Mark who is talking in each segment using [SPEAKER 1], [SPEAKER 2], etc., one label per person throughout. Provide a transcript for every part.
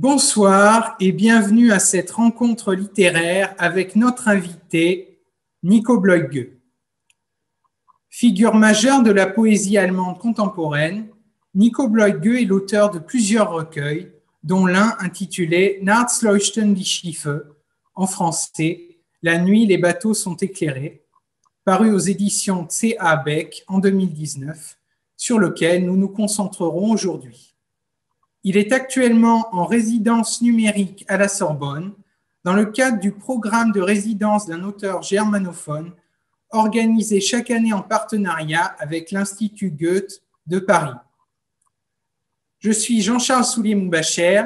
[SPEAKER 1] Bonsoir et bienvenue à cette rencontre littéraire avec notre invité, Nico Bleugge. Figure majeure de la poésie allemande contemporaine, Nico Bleugge est l'auteur de plusieurs recueils, dont l'un intitulé Nachts leuchten die Schiffe, en français La nuit, les bateaux sont éclairés, paru aux éditions C.A. Beck en 2019, sur lequel nous nous concentrerons aujourd'hui. Il est actuellement en résidence numérique à la Sorbonne dans le cadre du programme de résidence d'un auteur germanophone organisé chaque année en partenariat avec l'Institut Goethe de Paris. Je suis Jean-Charles Soulier-Moubacher,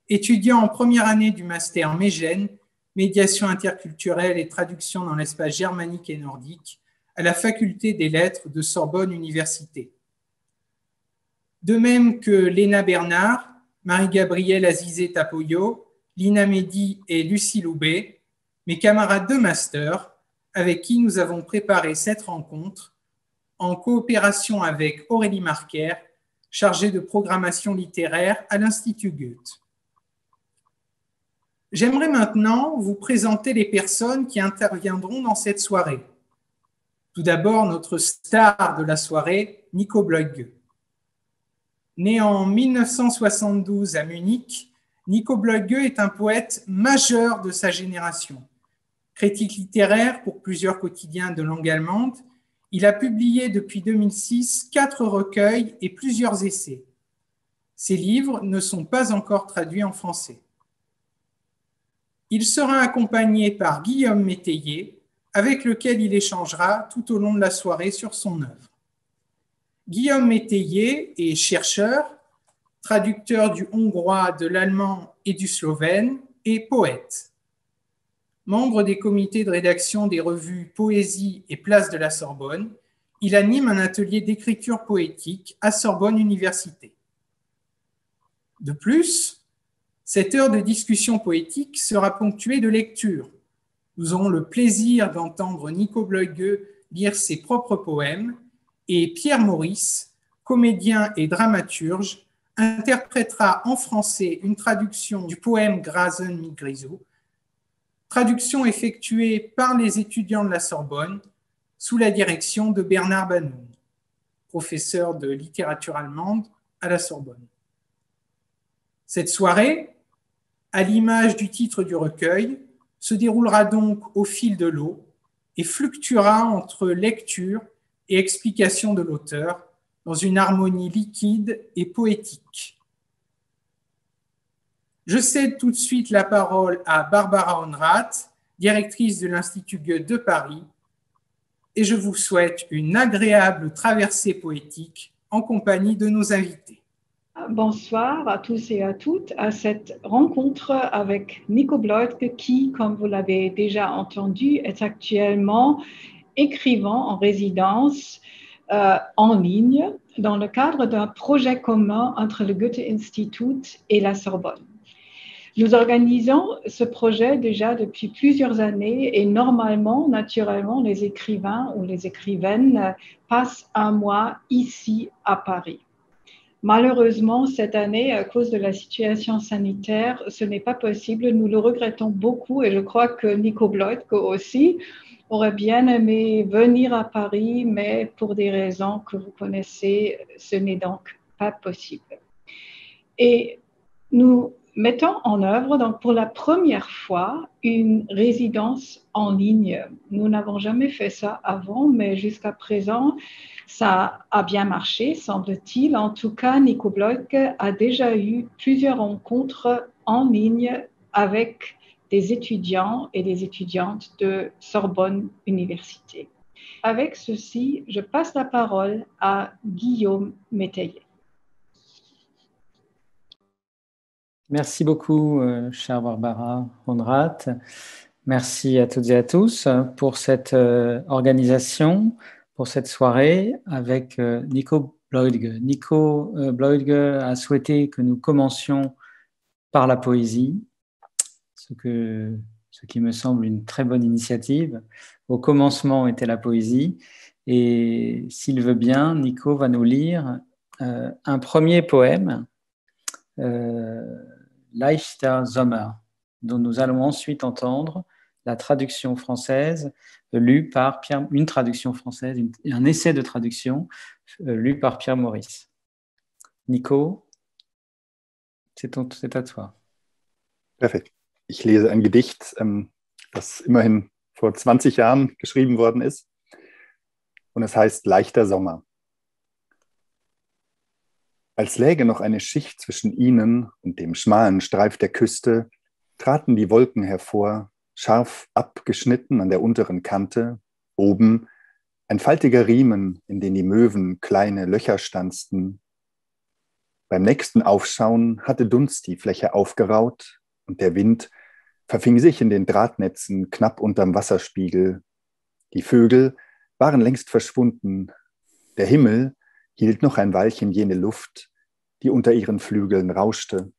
[SPEAKER 1] étudiant en première année du master Mégène, médiation interculturelle et traduction dans l'espace germanique et nordique, à la faculté des lettres de Sorbonne Université. De même que Léna Bernard, Marie-Gabrielle Azizé-Tapoyo, Lina Mehdi et Lucie Loubet, mes camarades de master, avec qui nous avons préparé cette rencontre en coopération avec Aurélie Marquer, chargée de programmation littéraire à l'Institut Goethe. J'aimerais maintenant vous présenter les personnes qui interviendront dans cette soirée. Tout d'abord, notre star de la soirée, Nico Bleugge. Né en 1972 à Munich, Nico Bleugge est un poète majeur de sa génération. Critique littéraire pour plusieurs quotidiens de langue allemande, il a publié depuis 2006 4 recueils et plusieurs essais. Ses livres ne sont pas encore traduits en français. Il sera accompagné par Guillaume Métayer, avec lequel il échangera tout au long de la soirée sur son œuvre. Guillaume Métayer est chercheur, traducteur du hongrois, de l'allemand et du slovène, et poète. Membre des comités de rédaction des revues Poésie et Place de la Sorbonne, il anime un atelier d'écriture poétique à Sorbonne Université. De plus, cette heure de discussion poétique sera ponctuée de lectures. Nous aurons le plaisir d'entendre Nico Bleugge lire ses propres poèmes et Pierre Maurice, comédien et dramaturge, interprétera en français une traduction du poème Grasen mit Grisou, traduction effectuée par les étudiants de la Sorbonne sous la direction de Bernard Banoun, professeur de littérature allemande à la Sorbonne. Cette soirée, à l'image du titre du recueil, se déroulera donc au fil de l'eau et fluctuera entre lecture et explication de l'auteur dans une harmonie liquide et poétique. Je cède tout de suite la parole à Barbara Honrath, directrice de l'Institut Goethe de Paris, et je vous souhaite une agréable traversée poétique en compagnie de nos invités.
[SPEAKER 2] Bonsoir à tous et à toutes à cette rencontre avec Nico Bleugge qui, comme vous l'avez déjà entendu, est actuellement écrivain en résidence en ligne dans le cadre d'un projet commun entre le Goethe-Institut et la Sorbonne. Nous organisons ce projet déjà depuis plusieurs années et normalement, naturellement, les écrivains ou les écrivaines passent un mois ici à Paris. Malheureusement, cette année, à cause de la situation sanitaire, ce n'est pas possible. Nous le regrettons beaucoup et je crois que Nico Bleugge aussi aurait bien aimé venir à Paris, mais pour des raisons que vous connaissez, ce n'est donc pas possible. Et nous mettons en œuvre donc pour la première fois une résidence en ligne. Nous n'avons jamais fait ça avant, mais jusqu'à présent, ça a bien marché, semble-t-il. En tout cas, Nico Bleugge a déjà eu plusieurs rencontres en ligne avec des étudiants et des étudiantes de Sorbonne Université. Avec ceci, je passe la parole à Guillaume Métayer.
[SPEAKER 3] Merci beaucoup, chère Barbara Honrath. Merci à toutes et à tous pour cette organisation, pour cette soirée avec Nico Bleugge. Nico Bleugge a souhaité que nous commencions par la poésie, ce qui me semble une très bonne initiative. Au commencement était la poésie et s'il veut bien, Nico va nous lire un premier poème Leichter Sommer, dont nous allons ensuite entendre la traduction française lue par Pierre, une traduction française, un essai de traduction lu par Pierre Maurice. Nico, c'est à toi.
[SPEAKER 4] Perfekt. Ich lese ein Gedicht, das immerhin vor 20 Jahren geschrieben worden ist. Und es heißt Leichter Sommer. Als läge noch eine Schicht zwischen ihnen und dem schmalen Streif der Küste, traten die Wolken hervor, scharf abgeschnitten an der unteren Kante, oben ein faltiger Riemen, in den die Möwen kleine Löcher stanzten. Beim nächsten Aufschauen hatte Dunst die Fläche aufgeraut und der Wind verfing sich in den Drahtnetzen knapp unterm Wasserspiegel. Die Vögel waren längst verschwunden. Der Himmel hielt noch ein Weilchen jene Luft, die unter ihren Flügeln rauschte.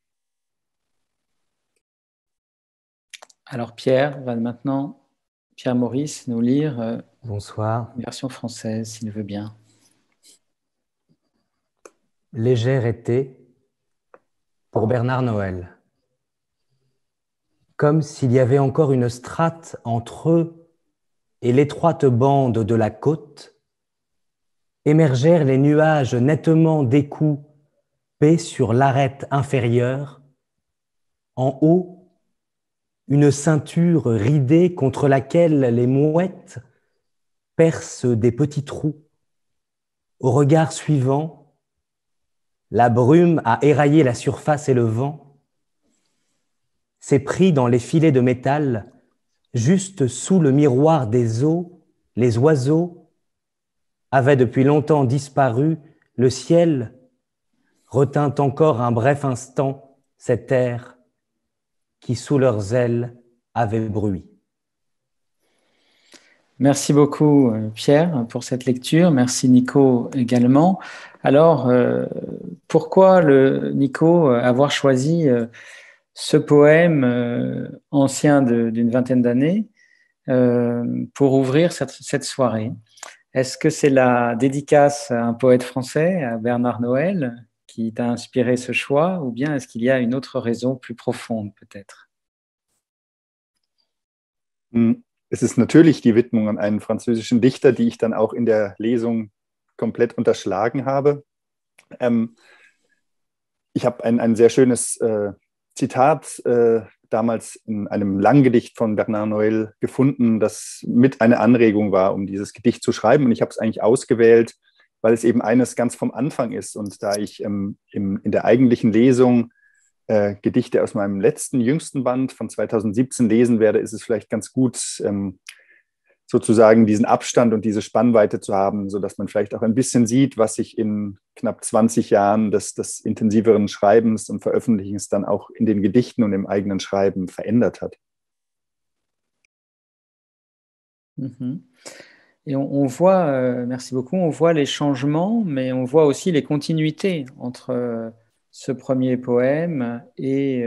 [SPEAKER 3] Alors Pierre va maintenant, Pierre Maurice, nous lire
[SPEAKER 5] Bonsoir.
[SPEAKER 3] Une version française, s'il veut bien.
[SPEAKER 5] Légère été pour Bernard Noël. Comme s'il y avait encore une strate entre eux et l'étroite bande de la côte, émergèrent les nuages nettement découpés sur l'arête inférieure. En haut, une ceinture ridée contre laquelle les mouettes percent des petits trous. Au regard suivant, la brume a éraillé la surface et le vent s'est pris dans les filets de métal, juste sous le miroir des eaux, les oiseaux avaient depuis longtemps disparu, le ciel retint encore un bref instant cet air qui sous leurs ailes avait bruit.
[SPEAKER 3] Merci beaucoup Pierre pour cette lecture, merci Nico également. Alors, pourquoi Nico avoir choisi ce poème ancien d'une vingtaine d'années pour ouvrir cette soirée? Est-ce que c'est la dédicace à un poète français, à Bernard Noël, qui t'a inspiré ce choix, ou bien est-ce qu'il y a une autre raison plus profonde peut-être?
[SPEAKER 4] Es ist natürlich die Widmung an einen französischen Dichter, die ich dann auch in der Lesung komplett unterschlagen habe. Ich habe ein sehr schönes Zitat damals in einem Langgedicht von Bernard Noël gefunden, das mit eine Anregung war, um dieses Gedicht zu schreiben. Und ich habe es eigentlich ausgewählt, weil es eben eines ganz vom Anfang ist. Und da ich in der eigentlichen Lesung Gedichte aus meinem jüngsten Band von 2017 lesen werde, ist es vielleicht ganz gut, sozusagen diesen Abstand und diese Spannweite zu haben, sodass man vielleicht auch ein bisschen sieht, was sich in knapp 20 Jahren des intensiveren Schreibens und Veröffentlichens dann auch in den Gedichten und im eigenen Schreiben verändert hat.
[SPEAKER 3] Et on voit, merci beaucoup, on voit les changements, mais on voit aussi les continuités entre ce premier poème et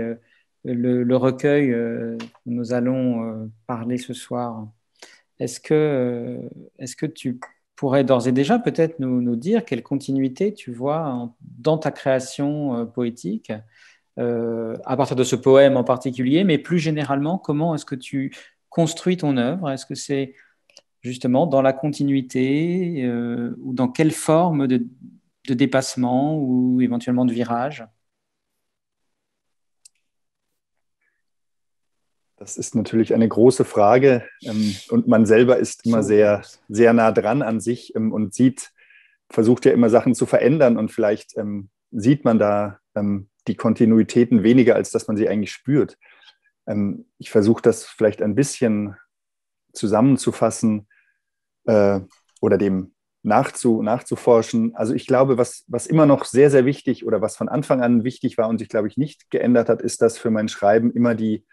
[SPEAKER 3] le recueil dont nous allons parler ce soir. Est-ce que tu pourrais d'ores et déjà peut-être nous dire quelle continuité tu vois dans ta création poétique, à partir de ce poème en particulier, mais plus généralement, comment est-ce que tu construis ton œuvre? Est-ce que c'est justement dans la continuité ou dans quelle forme de dépassement ou éventuellement de virage?
[SPEAKER 4] Das ist natürlich eine große Frage und man selber ist immer sehr, sehr nah dran an sich und versucht ja immer Sachen zu verändern und vielleicht sieht man da die Kontinuitäten weniger, als dass man sie eigentlich spürt. Ich versuche das vielleicht ein bisschen zusammenzufassen oder dem nachzuforschen. Also ich glaube, was immer noch sehr, sehr wichtig oder was von Anfang an wichtig war und sich, glaube ich, nicht geändert hat, ist, dass für mein Schreiben immer die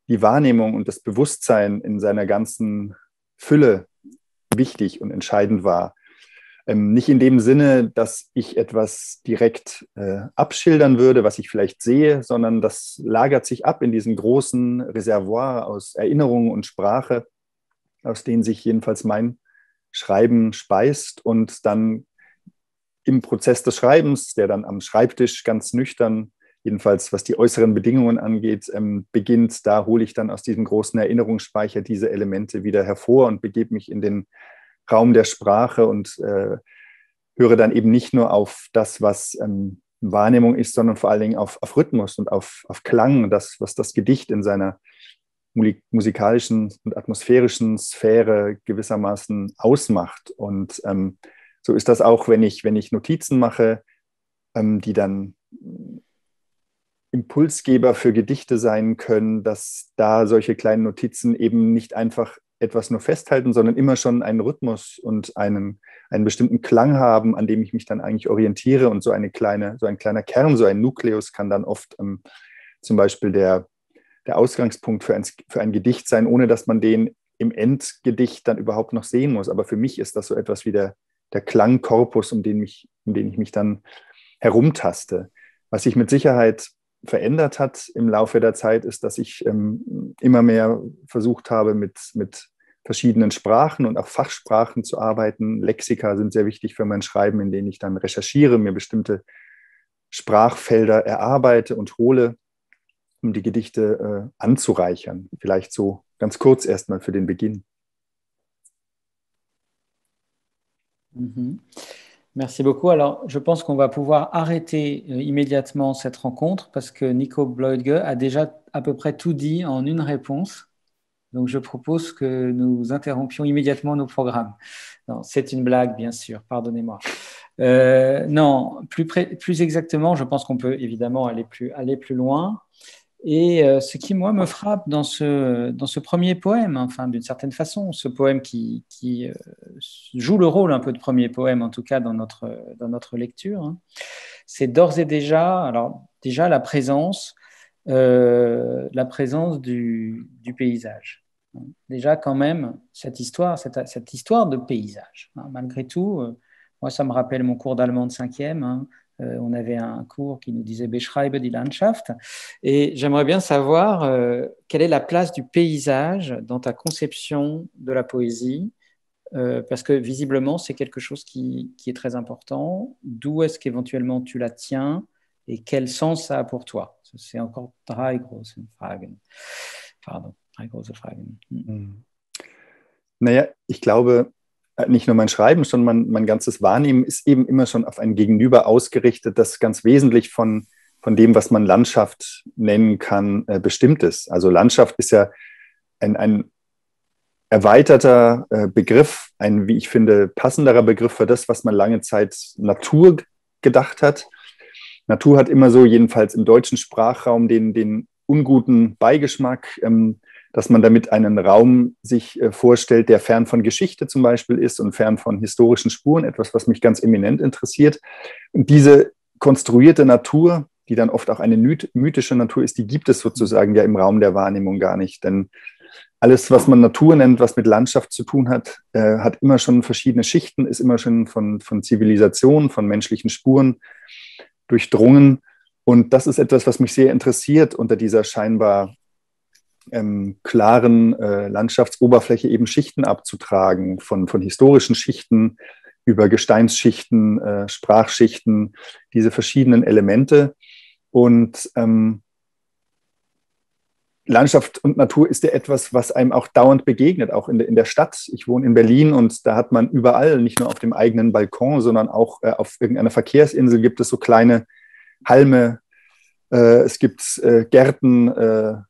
[SPEAKER 4] Wahrnehmung und das Bewusstsein in seiner ganzen Fülle wichtig und entscheidend war. Nicht in dem Sinne, dass ich etwas direkt abschildern würde, was ich vielleicht sehe, sondern das lagert sich ab in diesem großen Reservoir aus Erinnerungen und Sprache, aus denen sich jedenfalls mein Schreiben speist und dann im Prozess des Schreibens, der dann am Schreibtisch ganz nüchtern jedenfalls was die äußeren Bedingungen angeht, beginnt. Da hole ich dann aus diesem großen Erinnerungsspeicher diese Elemente wieder hervor und begebe mich in den Raum der Sprache und höre dann eben nicht nur auf das, was Wahrnehmung ist, sondern vor allen Dingen auf Rhythmus und auf Klang, das, was das Gedicht in seiner musikalischen und atmosphärischen Sphäre gewissermaßen ausmacht. Und so ist das auch, wenn ich Notizen mache, die dann Impulsgeber für Gedichte sein können, dass da solche kleinen Notizen eben nicht einfach etwas nur festhalten, sondern immer schon einen Rhythmus und einen bestimmten Klang haben, an dem ich mich dann eigentlich orientiere. Und so ein kleiner Kern, so ein Nukleus kann dann oft zum Beispiel der Ausgangspunkt für ein Gedicht sein, ohne dass man den im Endgedicht dann überhaupt noch sehen muss. Aber für mich ist das so etwas wie der Klangkorpus, um den ich mich dann herumtaste. Was sich mit Sicherheit verändert hat im Laufe der Zeit, ist, dass ich immer mehr versucht habe, mit verschiedenen Sprachen und auch Fachsprachen zu arbeiten. Lexika sind sehr wichtig für mein Schreiben, in denen ich dann recherchiere, mir bestimmte Sprachfelder erarbeite und hole, um die Gedichte anzureichern. Vielleicht so ganz kurz erstmal für den Beginn.
[SPEAKER 3] Mhm. Merci beaucoup. Alors, je pense qu'on va pouvoir arrêter immédiatement cette rencontre parce que Nico Bloedge a déjà à peu près tout dit en une réponse. Donc, je propose que nous interrompions immédiatement nos programmes. Non, c'est une blague, bien sûr, pardonnez-moi. Non, plus exactement, je pense qu'on peut évidemment aller plus loin. Et ce qui, moi, me frappe dans ce premier poème, enfin, d'une certaine façon, ce poème qui joue le rôle un peu de premier poème, en tout cas dans notre lecture, hein, c'est d'ores et déjà, la présence du paysage. Déjà, quand même, cette histoire de paysage. Hein, malgré tout, moi, ça me rappelle mon cours d'allemand de 5e. Hein, on avait un cours qui nous disait Beschreibe die Landschaft. Et j'aimerais bien savoir quelle est la place du paysage dans ta conception de la poésie, parce que visiblement, c'est quelque chose qui est très important. D'où est-ce qu'éventuellement tu la tiens et quel sens ça a pour toi? C'est encore drei große Fragen. Pardon, drei große Fragen.
[SPEAKER 4] Naja, ich glaube, nicht nur mein Schreiben, sondern mein ganzes Wahrnehmen ist eben immer schon auf ein Gegenüber ausgerichtet, das ganz wesentlich von dem, was man Landschaft nennen kann, bestimmt ist. Also Landschaft ist ja ein erweiterter Begriff, ein, wie ich finde, passenderer Begriff für das, was man lange Zeit Natur gedacht hat. Natur hat immer so, jedenfalls im deutschen Sprachraum, den unguten Beigeschmack, dass man damit einen Raum sich vorstellt, der fern von Geschichte zum Beispiel ist und fern von historischen Spuren, etwas, was mich ganz eminent interessiert. Und diese konstruierte Natur, die dann oft auch eine mythische Natur ist, die gibt es sozusagen ja im Raum der Wahrnehmung gar nicht. Denn alles, was man Natur nennt, was mit Landschaft zu tun hat, hat immer schon verschiedene Schichten, ist immer schon von Zivilisation, von menschlichen Spuren durchdrungen. Und das ist etwas, was mich sehr interessiert unter dieser scheinbar klaren Landschaftsoberfläche eben Schichten abzutragen, von historischen Schichten über Gesteinsschichten, Sprachschichten, diese verschiedenen Elemente. Und Landschaft und Natur ist ja etwas, was einem auch dauernd begegnet, auch in der Stadt. Ich wohne in Berlin und da hat man überall, nicht nur auf dem eigenen Balkon, sondern auch auf irgendeiner Verkehrsinsel gibt es so kleine Halme. Es gibt Gärten,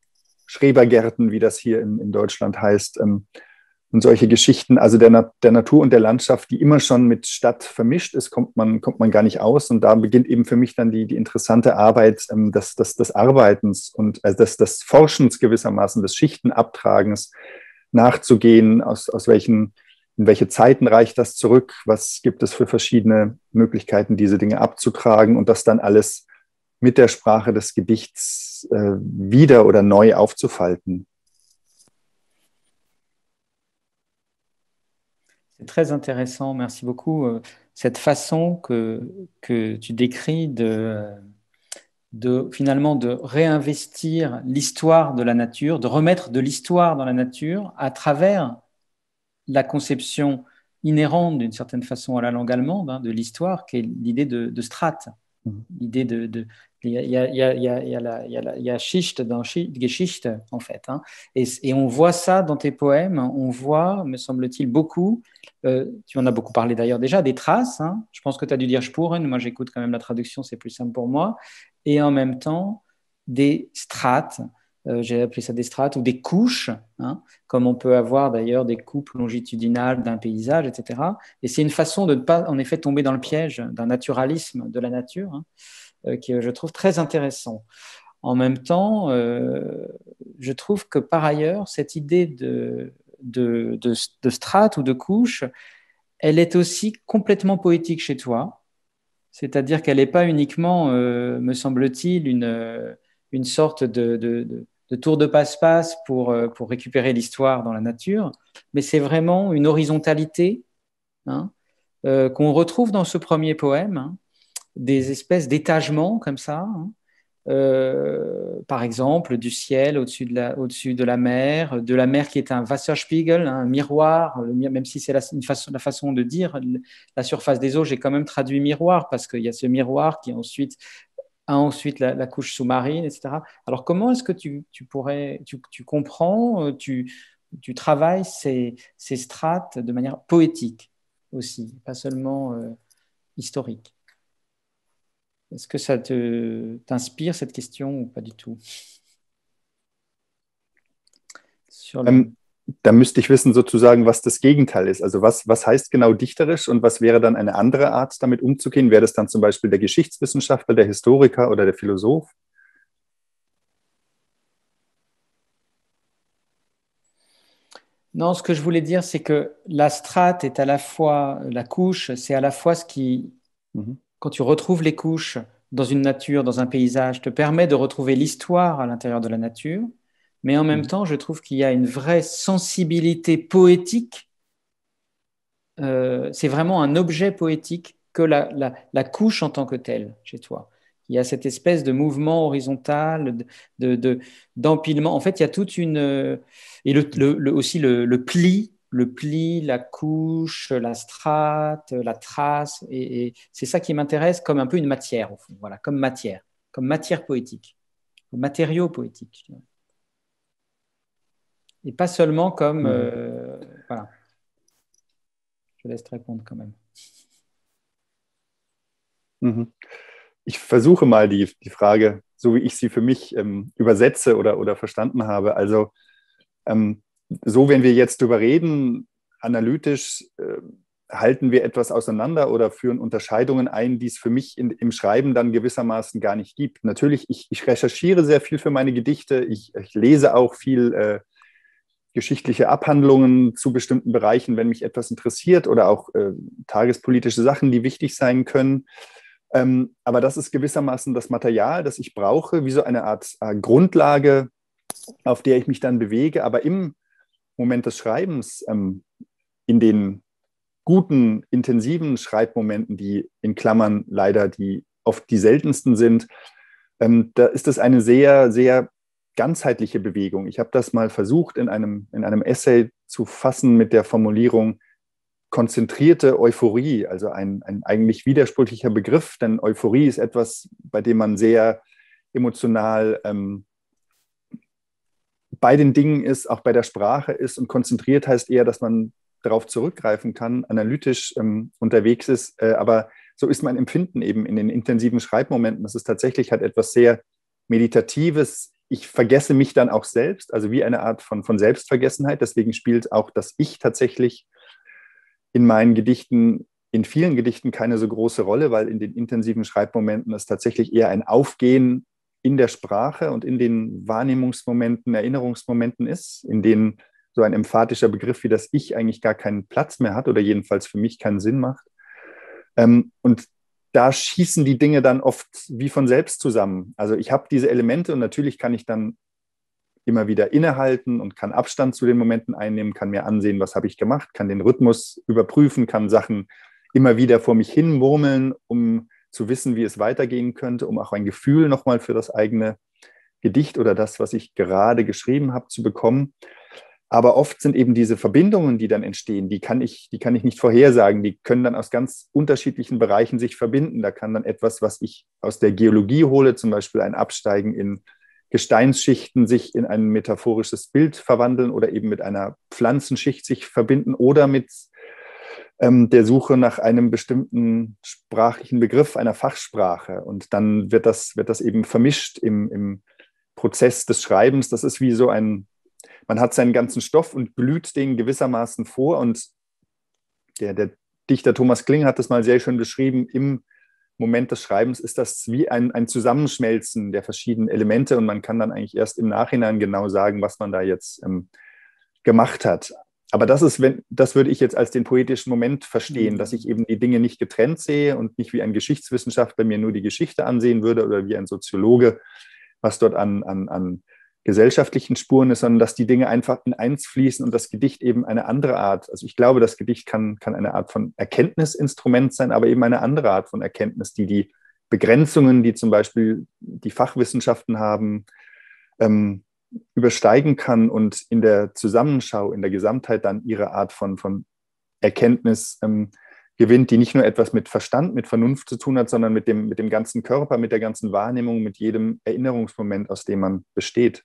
[SPEAKER 4] Schrebergärten, wie das hier in Deutschland heißt, und solche Geschichten, also der Natur und der Landschaft, die immer schon mit Stadt vermischt ist, kommt man gar nicht aus. Und da beginnt eben für mich dann die interessante Arbeit des Arbeitens und des Forschens gewissermaßen, des Schichtenabtragens nachzugehen, in welche Zeiten reicht das zurück, was gibt es für verschiedene Möglichkeiten, diese Dinge abzutragen und das dann alles mit der Sprache des Gedichts wieder oder neu aufzufalten.
[SPEAKER 3] C'est très intéressant, merci beaucoup. Cette façon que tu décris finalement de réinvestir l'histoire de la nature, de remettre de l'histoire dans la nature à travers la conception inhérente d'une certaine façon à la langue allemande, hein, de l'histoire, qui est l'idée de strate. L'idée il y a Schicht dans Geschichte, en fait. Hein. Et on voit ça dans tes poèmes. On voit, me semble-t-il, beaucoup, tu en as beaucoup parlé d'ailleurs déjà, des traces. Hein. Je pense que tu as dû dire Spuren. Moi, j'écoute quand même la traduction, c'est plus simple pour moi. Et en même temps, des strates. J'ai appelé ça des strates ou des couches, hein, comme on peut avoir d'ailleurs des coupes longitudinales d'un paysage, etc. Et c'est une façon de ne pas, en effet, tomber dans le piège d'un naturalisme de la nature, hein, qui je trouve très intéressant. En même temps, je trouve que par ailleurs, cette idée de strates ou de couches, elle est aussi complètement poétique chez toi. C'est-à-dire qu'elle n'est pas uniquement, me semble-t-il, une sorte de tour de passe-passe pour récupérer l'histoire dans la nature, mais c'est vraiment une horizontalité, hein, qu'on retrouve dans ce premier poème, hein, des espèces d'étagements comme ça, hein, par exemple du ciel au-dessus de la mer qui est un Wasserspiegel, un miroir, même si c'est la façon de dire la surface des eaux, j'ai quand même traduit miroir parce qu'il y a ce miroir qui ensuite la couche sous-marine, etc. Alors, comment est-ce que tu comprends, tu travailles ces strates de manière poétique aussi, pas seulement historique? Est-ce que ça t'inspire cette question ou pas du tout?
[SPEAKER 4] Da müsste ich wissen sozusagen, was das Gegenteil ist. Also was heißt genau dichterisch und was wäre dann eine andere Art, damit umzugehen? Wäre das dann zum Beispiel der Geschichtswissenschaftler, der Historiker oder der Philosoph?
[SPEAKER 3] Non, ce que je voulais dire, c'est que la strate est à la fois, la couche, c'est à la fois ce qui, quand tu retrouves les couches dans une nature, dans un paysage, te permet de retrouver l'histoire à l'intérieur de la nature, mais en même temps, je trouve qu'il y a une vraie sensibilité poétique. C'est vraiment un objet poétique que la couche en tant que telle chez toi. Il y a cette espèce de mouvement horizontal, d'empilement. En fait, il y a toute une... Et aussi le pli, la couche, la strate, la trace. Et c'est ça qui m'intéresse comme un peu une matière, au fond. Voilà, comme matière poétique, comme matériau poétique. Je dirais. Et pas seulement comme... voilà. Je laisse te répondre quand même.
[SPEAKER 4] Ich versuche mal die Frage, so wie ich sie für mich übersetze oder verstanden habe. Also so, wenn wir jetzt darüber reden, analytisch halten wir etwas auseinander oder führen Unterscheidungen ein, die es für mich im Schreiben dann gewissermaßen gar nicht gibt. Natürlich, ich recherchiere sehr viel für meine Gedichte, ich lese auch viel geschichtliche Abhandlungen zu bestimmten Bereichen, wenn mich etwas interessiert oder auch tagespolitische Sachen, die wichtig sein können. Aber das ist gewissermaßen das Material, das ich brauche, wie so eine Art Grundlage, auf der ich mich dann bewege. Aber im Moment des Schreibens, in den guten, intensiven Schreibmomenten, die in Klammern leider die oft die seltensten sind, da ist es eine sehr, sehr ganzheitliche Bewegung. Ich habe das mal versucht, in einem Essay zu fassen mit der Formulierung konzentrierte Euphorie, also ein eigentlich widersprüchlicher Begriff, denn Euphorie ist etwas, bei dem man sehr emotional bei den Dingen ist, auch bei der Sprache ist, und konzentriert heißt eher, dass man darauf zurückgreifen kann, analytisch unterwegs ist, aber so ist mein Empfinden eben in den intensiven Schreibmomenten. Das ist tatsächlich halt etwas sehr Meditatives. Ich vergesse mich dann auch selbst, also wie eine Art von Selbstvergessenheit. Deswegen spielt auch das Ich tatsächlich in meinen Gedichten, in vielen Gedichten keine so große Rolle, weil in den intensiven Schreibmomenten es tatsächlich eher ein Aufgehen in der Sprache und in den Wahrnehmungsmomenten, Erinnerungsmomenten ist, in denen so ein emphatischer Begriff wie das Ich eigentlich gar keinen Platz mehr hat oder jedenfalls für mich keinen Sinn macht. Und da schießen die Dinge dann oft wie von selbst zusammen. Also ich habe diese Elemente und natürlich kann ich dann immer wieder innehalten und kann Abstand zu den Momenten einnehmen, kann mir ansehen, was habe ich gemacht, kann den Rhythmus überprüfen, kann Sachen immer wieder vor mich hin murmeln, um zu wissen, wie es weitergehen könnte, um auch ein Gefühl nochmal für das eigene Gedicht oder das, was ich gerade geschrieben habe, zu bekommen. Aber oft sind eben diese Verbindungen, die dann entstehen, die kann ich nicht vorhersagen. Die können dann aus ganz unterschiedlichen Bereichen sich verbinden. Da kann dann etwas, was ich aus der Geologie hole, zum Beispiel ein Absteigen in Gesteinsschichten, sich in ein metaphorisches Bild verwandeln oder eben mit einer Pflanzenschicht sich verbinden oder mit der Suche nach einem bestimmten sprachlichen Begriff, einer Fachsprache. Und dann wird das eben vermischt im Prozess des Schreibens. Das ist wie so man hat seinen ganzen Stoff und glüht den gewissermaßen vor. Und der Dichter Thomas Kling hat das mal sehr schön beschrieben. Im Moment des Schreibens ist das wie ein Zusammenschmelzen der verschiedenen Elemente. Und man kann dann eigentlich erst im Nachhinein genau sagen, was man da jetzt gemacht hat. Aber das würde ich jetzt als den poetischen Moment verstehen, dass ich eben die Dinge nicht getrennt sehe und nicht wie ein Geschichtswissenschaftler mir nur die Geschichte ansehen würde oder wie ein Soziologe, was dort an gesellschaftlichen Spuren ist, sondern dass die Dinge einfach in eins fließen und das Gedicht eben eine andere Art. Also ich glaube, das Gedicht kann eine Art von Erkenntnisinstrument sein, aber eben eine andere Art von Erkenntnis, die Begrenzungen, die zum Beispiel die Fachwissenschaften haben, übersteigen kann und in der Zusammenschau, in der Gesamtheit dann ihre Art von Erkenntnis gewinnt, die nicht nur etwas mit Verstand, mit Vernunft zu tun hat, sondern mit dem ganzen Körper, mit der ganzen Wahrnehmung, mit jedem Erinnerungsmoment, aus dem man besteht.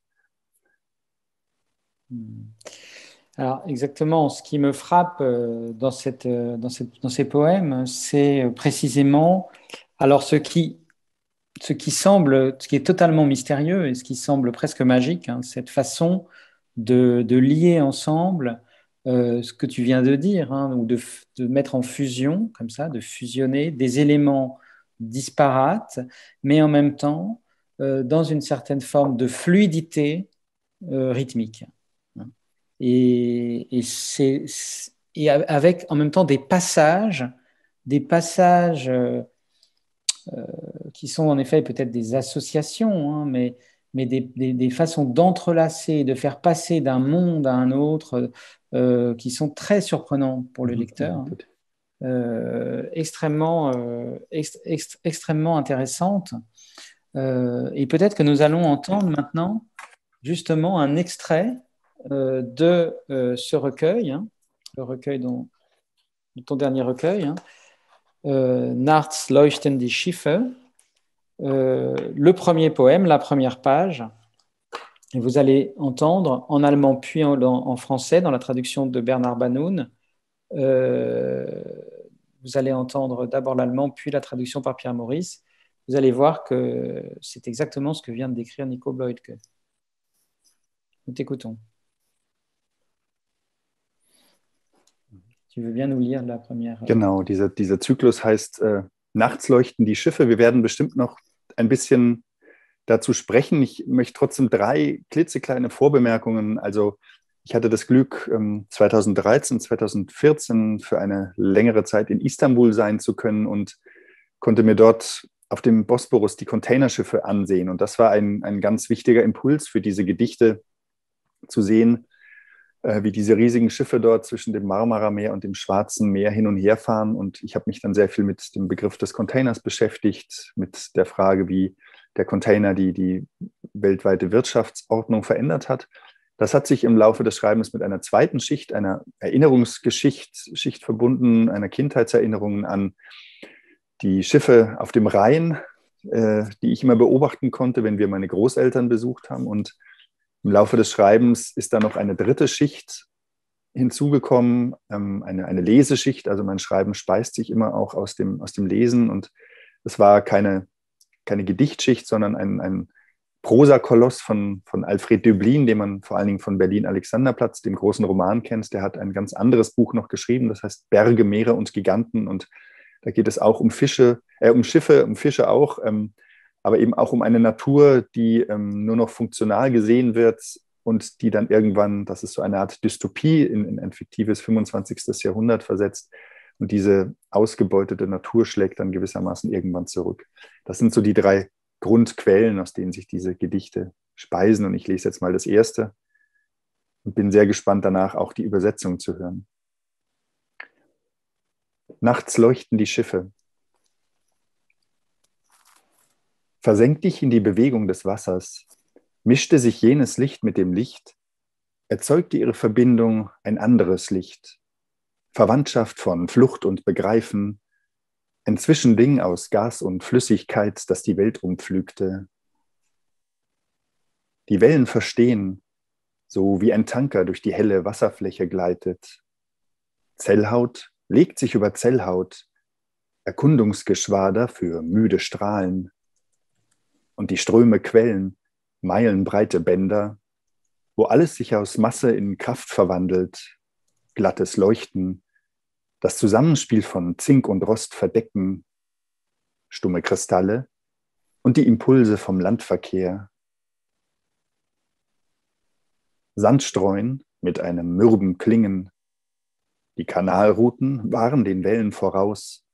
[SPEAKER 3] Alors exactement, ce qui me frappe dans ces poèmes, c'est précisément alors ce qui est totalement mystérieux et ce qui semble presque magique, hein, cette façon de lier ensemble ce que tu viens de dire, hein, ou de mettre en fusion, comme ça, de fusionner des éléments disparates, mais en même temps dans une certaine forme de fluidité rythmique. Et avec en même temps des passages qui sont en effet peut-être des associations, hein, mais des façons d'entrelacer, de faire passer d'un monde à un autre qui sont très surprenants pour le lecteur, hein, extrêmement intéressantes. Et peut-être que nous allons entendre maintenant justement un extrait de ce recueil, hein, le recueil de ton dernier recueil, hein, Nachts leuchten die Schiffe, le premier poème, la première page. Et vous allez entendre en allemand puis en français, dans la traduction de Bernard Banoun. Vous allez entendre d'abord l'allemand, puis la traduction par Pierre Maurice. Vous allez voir que c'est exactement ce que vient de décrire Nico Bloedke. Nous t'écoutons. Tu veux bien nous lire la première?
[SPEAKER 4] Genau, dieser Zyklus heißt Nachts leuchten die Schiffe. Wir werden bestimmt noch ein bisschen dazu sprechen. Ich möchte trotzdem 3 klitzekleine Vorbemerkungen. Also ich hatte das Glück, 2013, 2014 für eine längere Zeit in Istanbul sein zu können und konnte mir dort auf dem Bosporus die Containerschiffe ansehen. Und das war ein ganz wichtiger Impuls für diese Gedichte, zu sehen, wie diese riesigen Schiffe dort zwischen dem Marmara-Meer und dem Schwarzen Meer hin und her fahren. Und ich habe mich dann sehr viel mit dem Begriff des Containers beschäftigt, mit der Frage, wie der Container die weltweite Wirtschaftsordnung verändert hat. Das hat sich im Laufe des Schreibens mit einer zweiten Schicht, einer Erinnerungsschicht verbunden, einer Kindheitserinnerung an die Schiffe auf dem Rhein, die ich immer beobachten konnte, wenn wir meine Großeltern besucht haben. Und im Laufe des Schreibens ist da noch eine dritte Schicht hinzugekommen, eine Leseschicht. Also mein Schreiben speist sich immer auch aus dem Lesen. Und es war keine Gedichtschicht, sondern ein Prosakoloss von Alfred Döblin, den man vor allen Dingen von Berlin-Alexanderplatz, dem großen Roman, kennt. Der hat ein ganz anderes Buch noch geschrieben, das heißt Berge, Meere und Giganten. Und da geht es auch um Schiffe, um Fische auch, aber eben auch um eine Natur, die nur noch funktional gesehen wird und die dann irgendwann, das ist so eine Art Dystopie, in ein fiktives 25. Jahrhundert versetzt. Und diese ausgebeutete Natur schlägt dann gewissermaßen irgendwann zurück. Das sind so die 3 Grundquellen, aus denen sich diese Gedichte speisen. Und ich lese jetzt mal das erste und bin sehr gespannt danach auch die Übersetzung zu hören. Nachts leuchten die Schiffe. Versenk dich in die Bewegung des Wassers, mischte sich jenes Licht mit dem Licht, erzeugte ihre Verbindung ein anderes Licht. Verwandtschaft von Flucht und Begreifen, ein Zwischending aus Gas und Flüssigkeit, das die Welt umpflügte. Die Wellen verstehen, so wie ein Tanker durch die helle Wasserfläche gleitet. Zellhaut legt sich über Zellhaut, Erkundungsgeschwader für müde Strahlen. Und die Ströme quellen, meilenbreite Bänder, wo alles sich aus Masse in Kraft verwandelt, glattes Leuchten, das Zusammenspiel von Zink und Rost verdecken, stumme Kristalle und die Impulse vom Landverkehr. Sandstreuen mit einem mürben Klingen. Die Kanalrouten waren den Wellen voraus.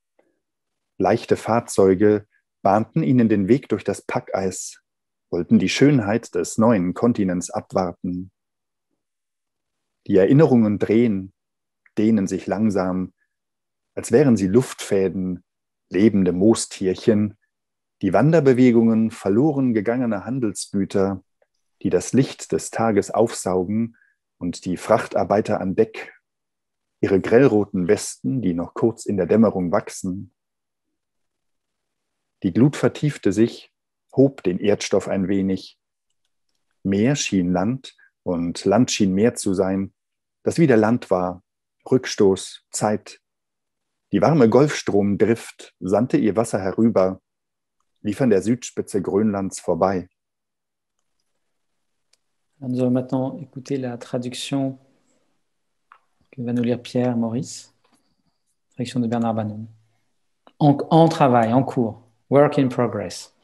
[SPEAKER 4] Leichte Fahrzeuge bahnten ihnen den Weg durch das Packeis, wollten die Schönheit des neuen Kontinents abwarten. Die Erinnerungen drehen, dehnen sich langsam, als wären sie Luftfäden, lebende Moostierchen, die Wanderbewegungen verloren gegangener Handelsgüter, die das Licht des Tages aufsaugen und die Frachtarbeiter an Deck, ihre grellroten Westen, die noch kurz in der Dämmerung wachsen. Die Glut vertiefte sich, hob den Erdstoff ein wenig. Meer schien Land und Land schien Meer zu sein, das wieder Land war, Rückstoß, Zeit. Die warme Golfstromdrift sandte ihr Wasser herüber, lief an der Südspitze Grönlands vorbei.
[SPEAKER 3] Nous allons maintenant écouter la traduction que va nous lire Pierre Maurice, traduction de Bernard Bannon. En travail, en cours, work in progress.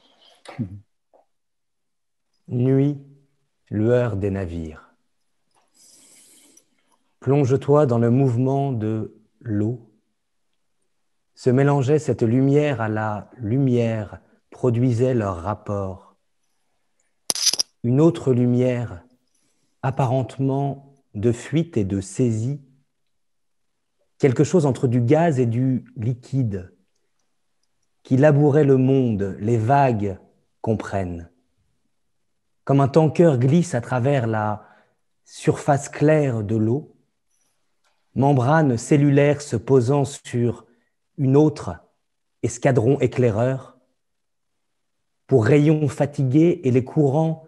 [SPEAKER 5] Nuit, lueur des navires. Plonge-toi dans le mouvement de l'eau. Se mélangeait cette lumière à la lumière, produisait leur rapport. Une autre lumière, apparentement de fuite et de saisie, quelque chose entre du gaz et du liquide, qui labourait le monde, les vagues comprennent. Comme un tanker glisse à travers la surface claire de l'eau, membrane cellulaire se posant sur une autre escadron éclaireur, pour rayons fatigués et les courants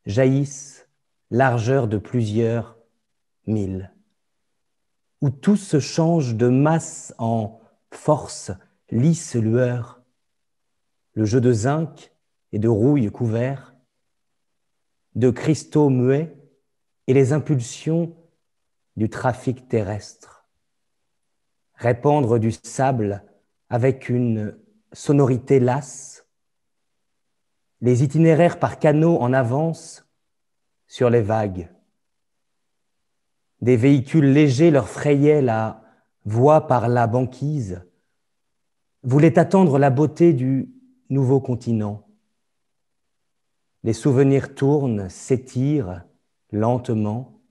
[SPEAKER 5] jaillissent largeur de plusieurs milles, où tout se change de masse en force, lisse lueur, le jeu de zinc et de rouille couvert, de cristaux muets et les impulsions du trafic terrestre. Répandre du sable avec une sonorité lasse, les itinéraires par canaux en avance sur les vagues. Des véhicules légers leur frayaient la voie par la banquise, voulaient attendre la beauté du nouveau continent. Les souvenirs tournent, s'étirent lentement,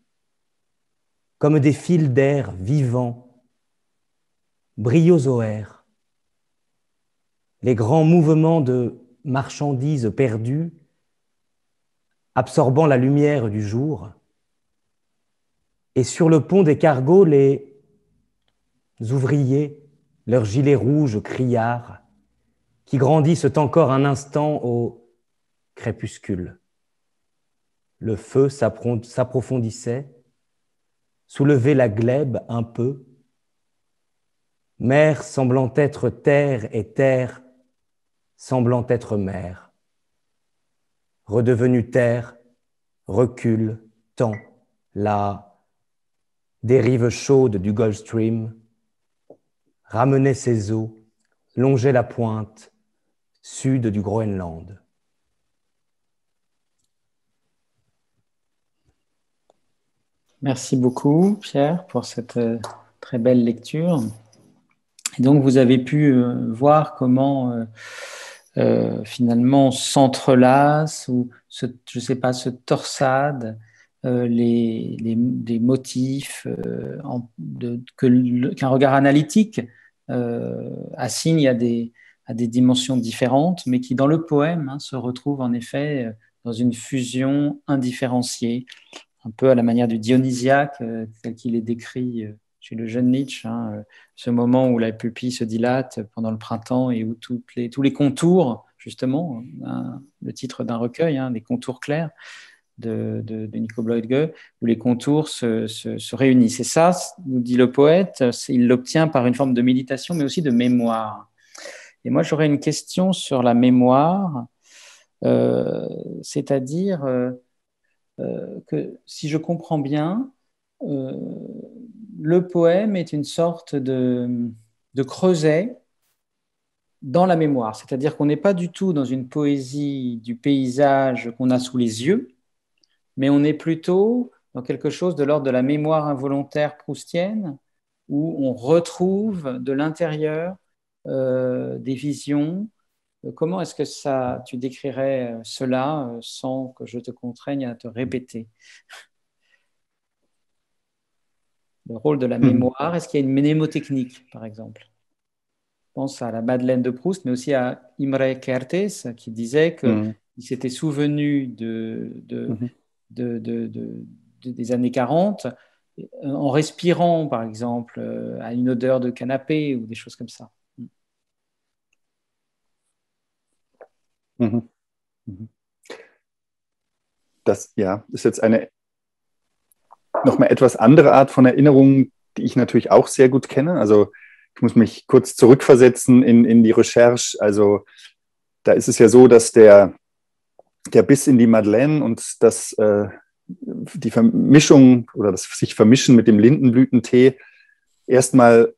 [SPEAKER 5] comme des fils d'air vivants, bryozoaires. Les grands mouvements de marchandises perdues, absorbant la lumière du jour, et sur le pont des cargos, les ouvriers, leurs gilets rouges criards, qui grandissent encore un instant au crépuscule. Le feu s'approfondissait, soulevait la glèbe un peu, mer semblant être terre et terre semblant être mer. Redevenue terre, recule, temps, la dérive chaude du Gulf Stream ramenait ses eaux, longeait la pointe sud du Groenland.
[SPEAKER 3] Merci beaucoup, Pierre, pour cette très belle lecture. Et donc, vous avez pu voir comment finalement s'entrelacent ou se torsadent les motifs qu'un regard analytique assigne à des dimensions différentes, mais qui, dans le poème, se retrouvent en effet dans une fusion indifférenciée un peu à la manière du Dionysiaque, tel qu'il est décrit chez le jeune Nietzsche, hein, ce moment où la pupille se dilate pendant le printemps et où tous les contours, justement, le titre d'un recueil, hein, Les contours clairs de Nico Bloedge, où les contours se réunissent. Et ça, nous dit le poète, il l'obtient par une forme de méditation, mais aussi de mémoire. Et moi, j'aurais une question sur la mémoire, c'est-à-dire que si je comprends bien, le poème est une sorte de creuset dans la mémoire, c'est-à-dire qu'on n'est pas du tout dans une poésie du paysage qu'on a sous les yeux, mais on est plutôt dans quelque chose de l'ordre de la mémoire involontaire proustienne, où on retrouve de l'intérieur des visions. Comment est-ce que tu décrirais cela sans que je te contraigne à te répéter? Le rôle de la mémoire, est-ce qu'il y a une mnémotechnique, par exemple? Je pense à la Madeleine de Proust, mais aussi à Imre Kertész, qui disait qu'il s'était souvenu des années 40 en respirant, par exemple, à une odeur de canapé ou des choses comme ça.
[SPEAKER 4] Das ist jetzt eine nochmal etwas andere Art von Erinnerung, die ich natürlich auch sehr gut kenne. Also ich muss mich kurz zurückversetzen in die Recherche. Also da ist es ja so, dass der Biss in die Madeleine und die Vermischung oder das sich Vermischen mit dem Lindenblütentee erstmal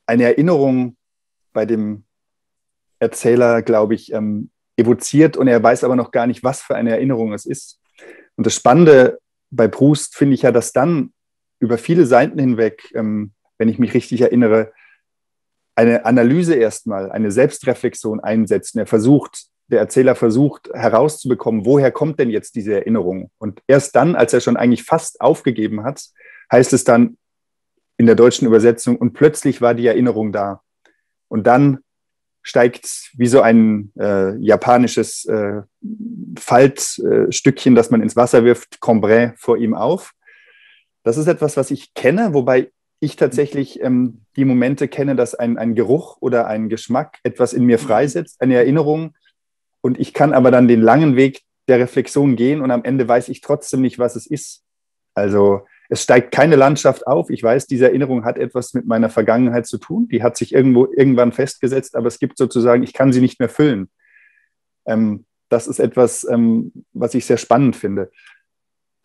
[SPEAKER 4] eine Erinnerung bei dem Erzähler, glaube ich, evoziert, und er weiß aber noch gar nicht, was für eine Erinnerung es ist. Und das Spannende bei Proust finde ich ja, dass dann über viele Seiten hinweg, wenn ich mich richtig erinnere, eine Analyse erstmal, eine Selbstreflexion einsetzt. Der Erzähler versucht herauszubekommen, woher kommt denn jetzt diese Erinnerung? Und erst dann, als er schon eigentlich fast aufgegeben hat, heißt es dann in der deutschen Übersetzung, und plötzlich war die Erinnerung da. Und dann steigt wie so ein japanisches Faltstückchen, das man ins Wasser wirft, Cambrai vor ihm auf. Das ist etwas, was ich kenne, wobei ich tatsächlich die Momente kenne, dass ein Geruch oder ein Geschmack etwas in mir freisetzt, eine Erinnerung, und ich kann aber dann den langen Weg der Reflexion gehen und am Ende weiß ich trotzdem nicht, was es ist. Also es steigt keine Landschaft auf. Ich weiß, diese Erinnerung hat etwas mit meiner Vergangenheit zu tun. Die hat sich irgendwann festgesetzt, aber es gibt sozusagen, ich kann sie nicht mehr füllen. Das ist etwas, was ich sehr spannend finde.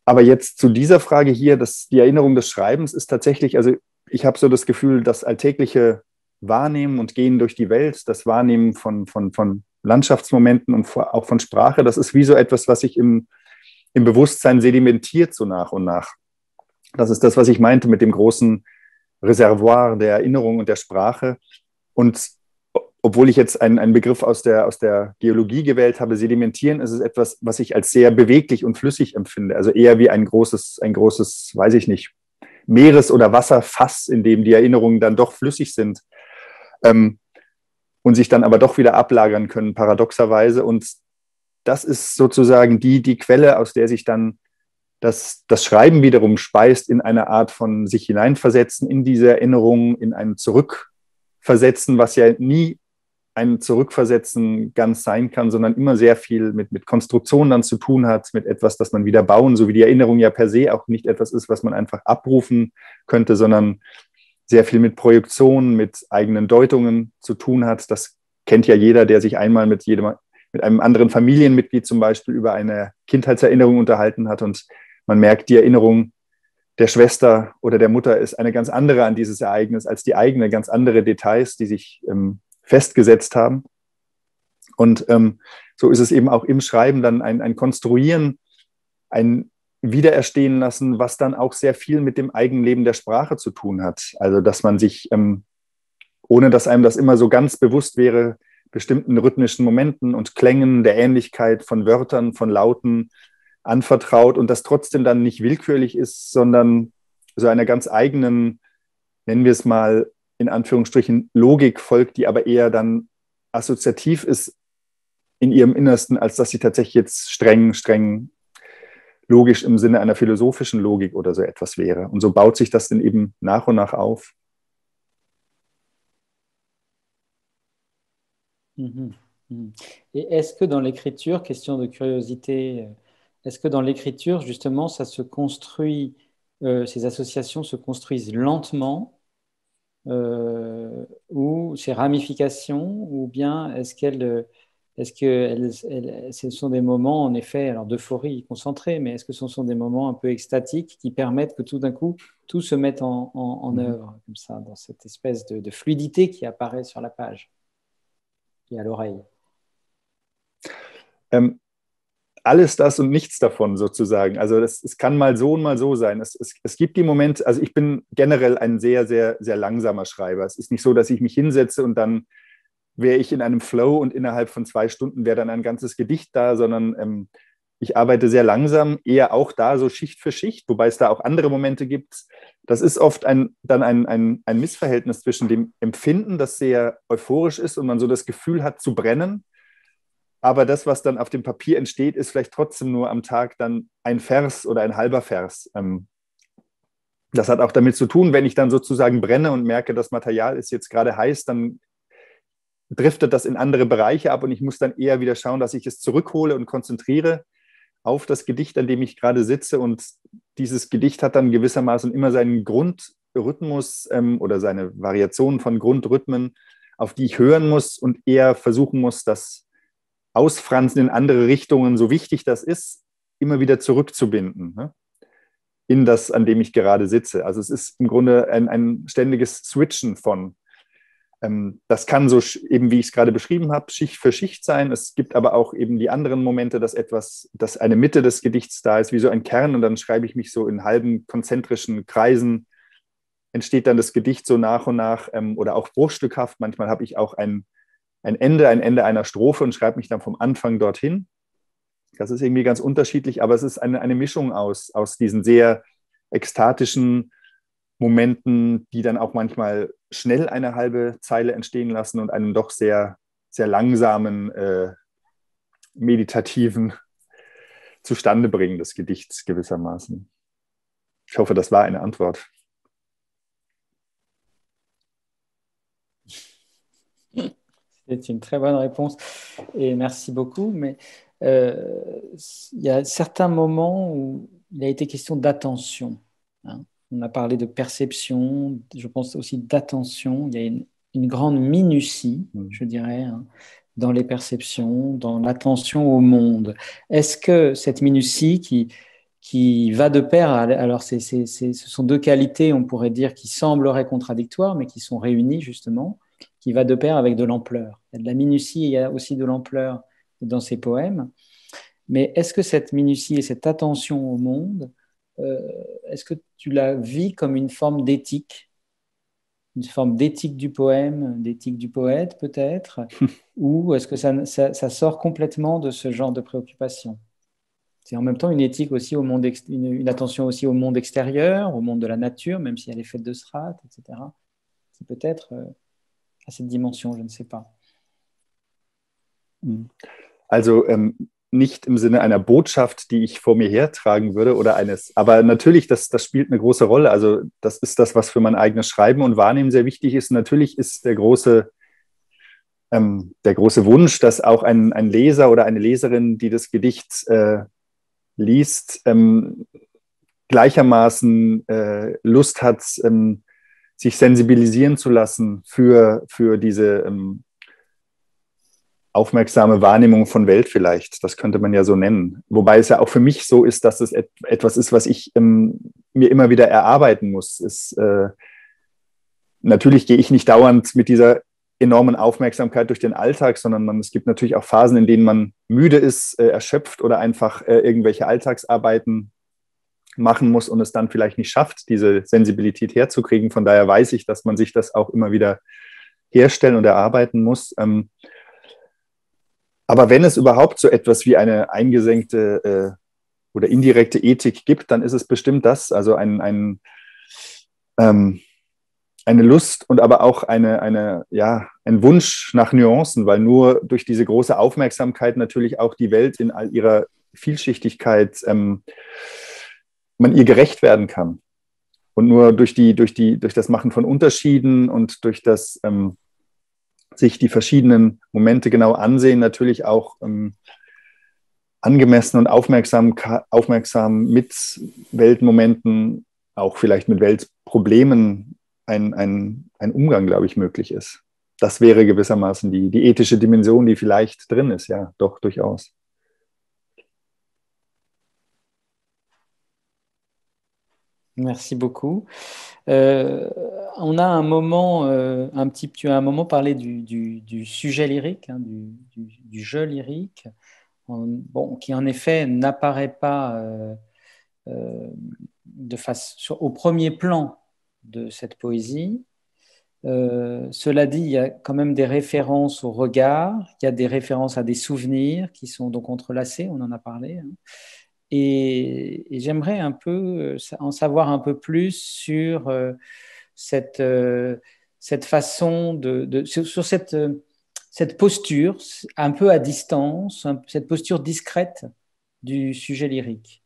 [SPEAKER 4] Aber jetzt zu dieser Frage hier, die Erinnerung des Schreibens ist tatsächlich, also ich habe so das Gefühl, das alltägliche Wahrnehmen und Gehen durch die Welt, das Wahrnehmen von Landschaftsmomenten und auch von Sprache, das ist wie so etwas, was sich im Bewusstsein sedimentiert so nach und nach. Das ist das, was ich meinte mit dem großen Reservoir der Erinnerung und der Sprache. Und obwohl ich jetzt einen Begriff aus der Geologie gewählt habe, sedimentieren, ist es etwas, was ich als sehr beweglich und flüssig empfinde. Also eher wie ein großes, weiß ich nicht, Meeres- oder Wasserfass, in dem die Erinnerungen dann doch flüssig sind und sich dann aber doch wieder ablagern können, paradoxerweise. Und das ist sozusagen die Quelle, aus der sich dann das Schreiben wiederum speist, in eine Art von sich hineinversetzen, in diese Erinnerung, in ein Zurückversetzen, was ja nie ein Zurückversetzen ganz sein kann, sondern immer sehr viel mit Konstruktion dann zu tun hat, mit etwas, das man wieder bauen, so wie die Erinnerung ja per se auch nicht etwas ist, was man einfach abrufen könnte, sondern sehr viel mit Projektionen, mit eigenen Deutungen zu tun hat. Das kennt ja jeder, der sich einmal mit einem anderen Familienmitglied zum Beispiel über eine Kindheitserinnerung unterhalten hat, und man merkt, die Erinnerung der Schwester oder der Mutter ist eine ganz andere an dieses Ereignis als die eigene, ganz andere Details, die sich festgesetzt haben. Und so ist es eben auch im Schreiben dann ein Konstruieren, ein Wiedererstehen lassen, was dann auch sehr viel mit dem Eigenleben der Sprache zu tun hat. Also dass man sich, ohne dass einem das immer so ganz bewusst wäre, bestimmten rhythmischen Momenten und Klängen, der Ähnlichkeit von Wörtern, von Lauten anvertraut, und das trotzdem dann nicht willkürlich ist, sondern so einer ganz eigenen, nennen wir es mal in Anführungsstrichen, Logik folgt, die aber eher dann assoziativ ist in ihrem Innersten, als dass sie tatsächlich jetzt streng logisch im Sinne einer philosophischen Logik oder so etwas wäre. Und so baut sich das dann eben nach und nach auf.
[SPEAKER 3] Et est-ce que dans l'écriture, question de curiosité, est-ce que dans l'écriture, justement, ça se construit, ces associations se construisent lentement, ou ces ramifications, ou bien est-ce que ce sont des moments, en effet, alors d'euphorie concentrée, mais est-ce que ce sont des moments un peu extatiques qui permettent que tout d'un coup, tout se mette en œuvre, comme ça, dans cette espèce de fluidité qui apparaît sur la page et à l'oreille?
[SPEAKER 4] Alles das und nichts davon sozusagen. Also es kann mal so und mal so sein. Es gibt die Momente, also ich bin generell ein sehr, sehr, sehr langsamer Schreiber. Es ist nicht so, dass ich mich hinsetze und dann wäre ich in einem Flow und innerhalb von 2 Stunden wäre dann ein ganzes Gedicht da, sondern ich arbeite sehr langsam, eher auch da so Schicht für Schicht, wobei es da auch andere Momente gibt. Das ist oft dann ein Missverhältnis zwischen dem Empfinden, das sehr euphorisch ist und man so das Gefühl hat zu brennen, aber das, was dann auf dem Papier entsteht, ist vielleicht trotzdem nur am Tag dann ein Vers oder ein halber Vers. Das hat auch damit zu tun, wenn ich dann sozusagen brenne und merke, das Material ist jetzt gerade heiß, dann driftet das in andere Bereiche ab und ich muss dann eher wieder schauen, dass ich es zurückhole und konzentriere auf das Gedicht, an dem ich gerade sitze. Und dieses Gedicht hat dann gewissermaßen immer seinen Grundrhythmus oder seine Variationen von Grundrhythmen, auf die ich hören muss und eher versuchen muss, das Ausfransen in andere Richtungen, so wichtig das ist, immer wieder zurückzubinden, ne? In das, an dem ich gerade sitze. Also es ist im Grunde ein ständiges Switchen von, das kann so eben, wie ich es gerade beschrieben habe, Schicht für Schicht sein. Es gibt aber auch eben die anderen Momente, dass eine Mitte des Gedichts da ist, wie so ein Kern, und dann schreibe ich mich so in halben konzentrischen Kreisen, entsteht dann das Gedicht so nach und nach oder auch bruchstückhaft. Manchmal habe ich auch ein Ende einer Strophe und schreibe mich dann vom Anfang dorthin. Das ist irgendwie ganz unterschiedlich, aber es ist eine Mischung aus diesen sehr ekstatischen Momenten, die dann auch manchmal schnell eine halbe Zeile entstehen lassen und einen doch sehr, sehr langsamen, meditativen Zustandebringen des Gedichts gewissermaßen. Ich hoffe, das war eine Antwort.
[SPEAKER 3] C'est une très bonne réponse et merci beaucoup. Mais il y a certains moments où il a été question d'attention, hein. On a parlé de perception, je pense aussi d'attention. Il y a une grande minutie, je dirais, hein, dans les perceptions, dans l'attention au monde. Est-ce que cette minutie qui va de pair, alors ce sont 2 qualités, on pourrait dire, qui sembleraient contradictoires, mais qui sont réunies justement, qui va de pair avec de l'ampleur. Il y a de la minutie et il y a aussi de l'ampleur dans ces poèmes. Mais est-ce que cette minutie et cette attention au monde, est-ce que tu la vis comme une forme d'éthique du poème, d'éthique du poète peut-être, ou est-ce que ça sort complètement de ce genre de préoccupation? C'est en même temps une éthique aussi au monde, une attention aussi au monde extérieur, au monde de la nature, même si elle est faite de strates, etc. C'est peut-être à cette dimension, je ne sais pas.
[SPEAKER 4] Also nicht im Sinne einer Botschaft, die ich vor mir hertragen würde oder aber natürlich, das spielt eine große Rolle. Also das ist das, was für mein eigenes Schreiben und Wahrnehmen sehr wichtig ist. Natürlich ist der große Wunsch, dass auch ein Leser oder eine Leserin, die das Gedicht liest, gleichermaßen Lust hat, sich sensibilisieren zu lassen für diese aufmerksame Wahrnehmung von Welt vielleicht. Das könnte man ja so nennen. Wobei es ja auch für mich so ist, dass es etwas ist, was ich mir immer wieder erarbeiten muss. Natürlich gehe ich nicht dauernd mit dieser enormen Aufmerksamkeit durch den Alltag, sondern es gibt natürlich auch Phasen, in denen man müde ist, erschöpft oder einfach irgendwelche Alltagsarbeiten machen muss und es dann vielleicht nicht schafft, diese Sensibilität herzukriegen. Von daher weiß ich, dass man sich das auch immer wieder herstellen und erarbeiten muss. Aber wenn es überhaupt so etwas wie eine eingesenkte oder indirekte Ethik gibt, dann ist es bestimmt das, also eine Lust und aber auch ein Wunsch nach Nuancen, weil nur durch diese große Aufmerksamkeit natürlich auch die Welt in all ihrer Vielschichtigkeit man ihr gerecht werden kann. Und nur durch das Machen von Unterschieden und durch das sich die verschiedenen Momente genau ansehen, natürlich auch angemessen und aufmerksam mit Weltmomenten, auch vielleicht mit Weltproblemen ein Umgang, glaube ich, möglich ist. Das wäre gewissermaßen die ethische Dimension, die vielleicht drin ist, ja, doch, durchaus.
[SPEAKER 3] Merci beaucoup. On a un moment, tu as un moment parlé du sujet lyrique, hein, du jeu lyrique, bon, qui en effet n'apparaît pas au premier plan de cette poésie. Cela dit, il y a quand même des références au regard, il y a des références à des souvenirs qui sont donc entrelacés, on en a parlé, hein. Et j'aimerais un peu en savoir un peu plus sur cette façon sur cette posture un peu à distance, cette posture discrète du sujet lyrique.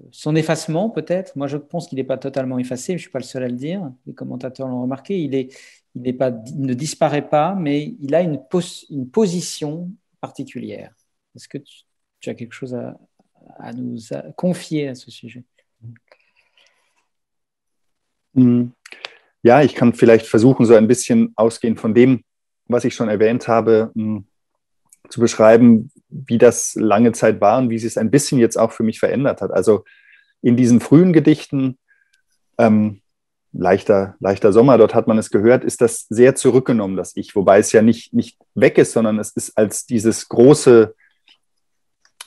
[SPEAKER 3] Son effacement peut-être, moi je pense qu'il n'est pas totalement effacé, je ne suis pas le seul à le dire, les commentateurs l'ont remarqué, il ne disparaît pas, mais il a une position particulière. Est-ce que tu as quelque chose à nous confier à ce sujet?
[SPEAKER 4] Ja, ich kann vielleicht versuchen, so ein bisschen ausgehend von dem, was ich schon erwähnt habe, zu beschreiben, wie das lange Zeit war und wie sich es ein bisschen jetzt auch für mich verändert hat. Also in diesen frühen Gedichten, leichter Sommer, dort hat man es gehört, ist das sehr zurückgenommen, das Ich, wobei es ja nicht weg ist, sondern es ist als dieses große,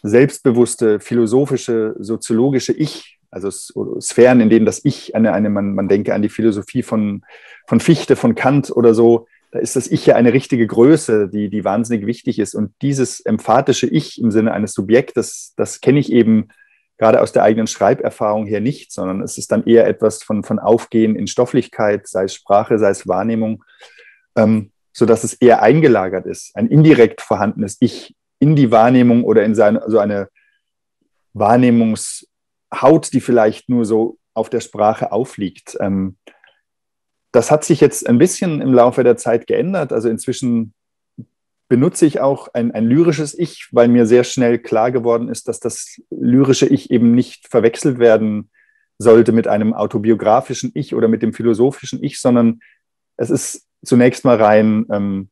[SPEAKER 4] selbstbewusste, philosophische, soziologische Ich, also Sphären, in denen das Ich, man denke an die Philosophie von Fichte, von Kant oder so, da ist das Ich ja eine richtige Größe, die wahnsinnig wichtig ist. Und dieses emphatische Ich im Sinne eines Subjektes, das kenne ich eben gerade aus der eigenen Schreiberfahrung her nicht, sondern es ist dann eher etwas von Aufgehen in Stofflichkeit, sei es Sprache, sei es Wahrnehmung, sodass es eher eingelagert ist, ein indirekt vorhandenes Ich in die Wahrnehmung oder in so eine Wahrnehmungshaut, die vielleicht nur so auf der Sprache aufliegt. Das hat sich jetzt ein bisschen im Laufe der Zeit geändert. Also inzwischen benutze ich auch ein lyrisches Ich, weil mir sehr schnell klar geworden ist, dass das lyrische Ich eben nicht verwechselt werden sollte mit einem autobiografischen Ich oder mit dem philosophischen Ich, sondern es ist zunächst mal rein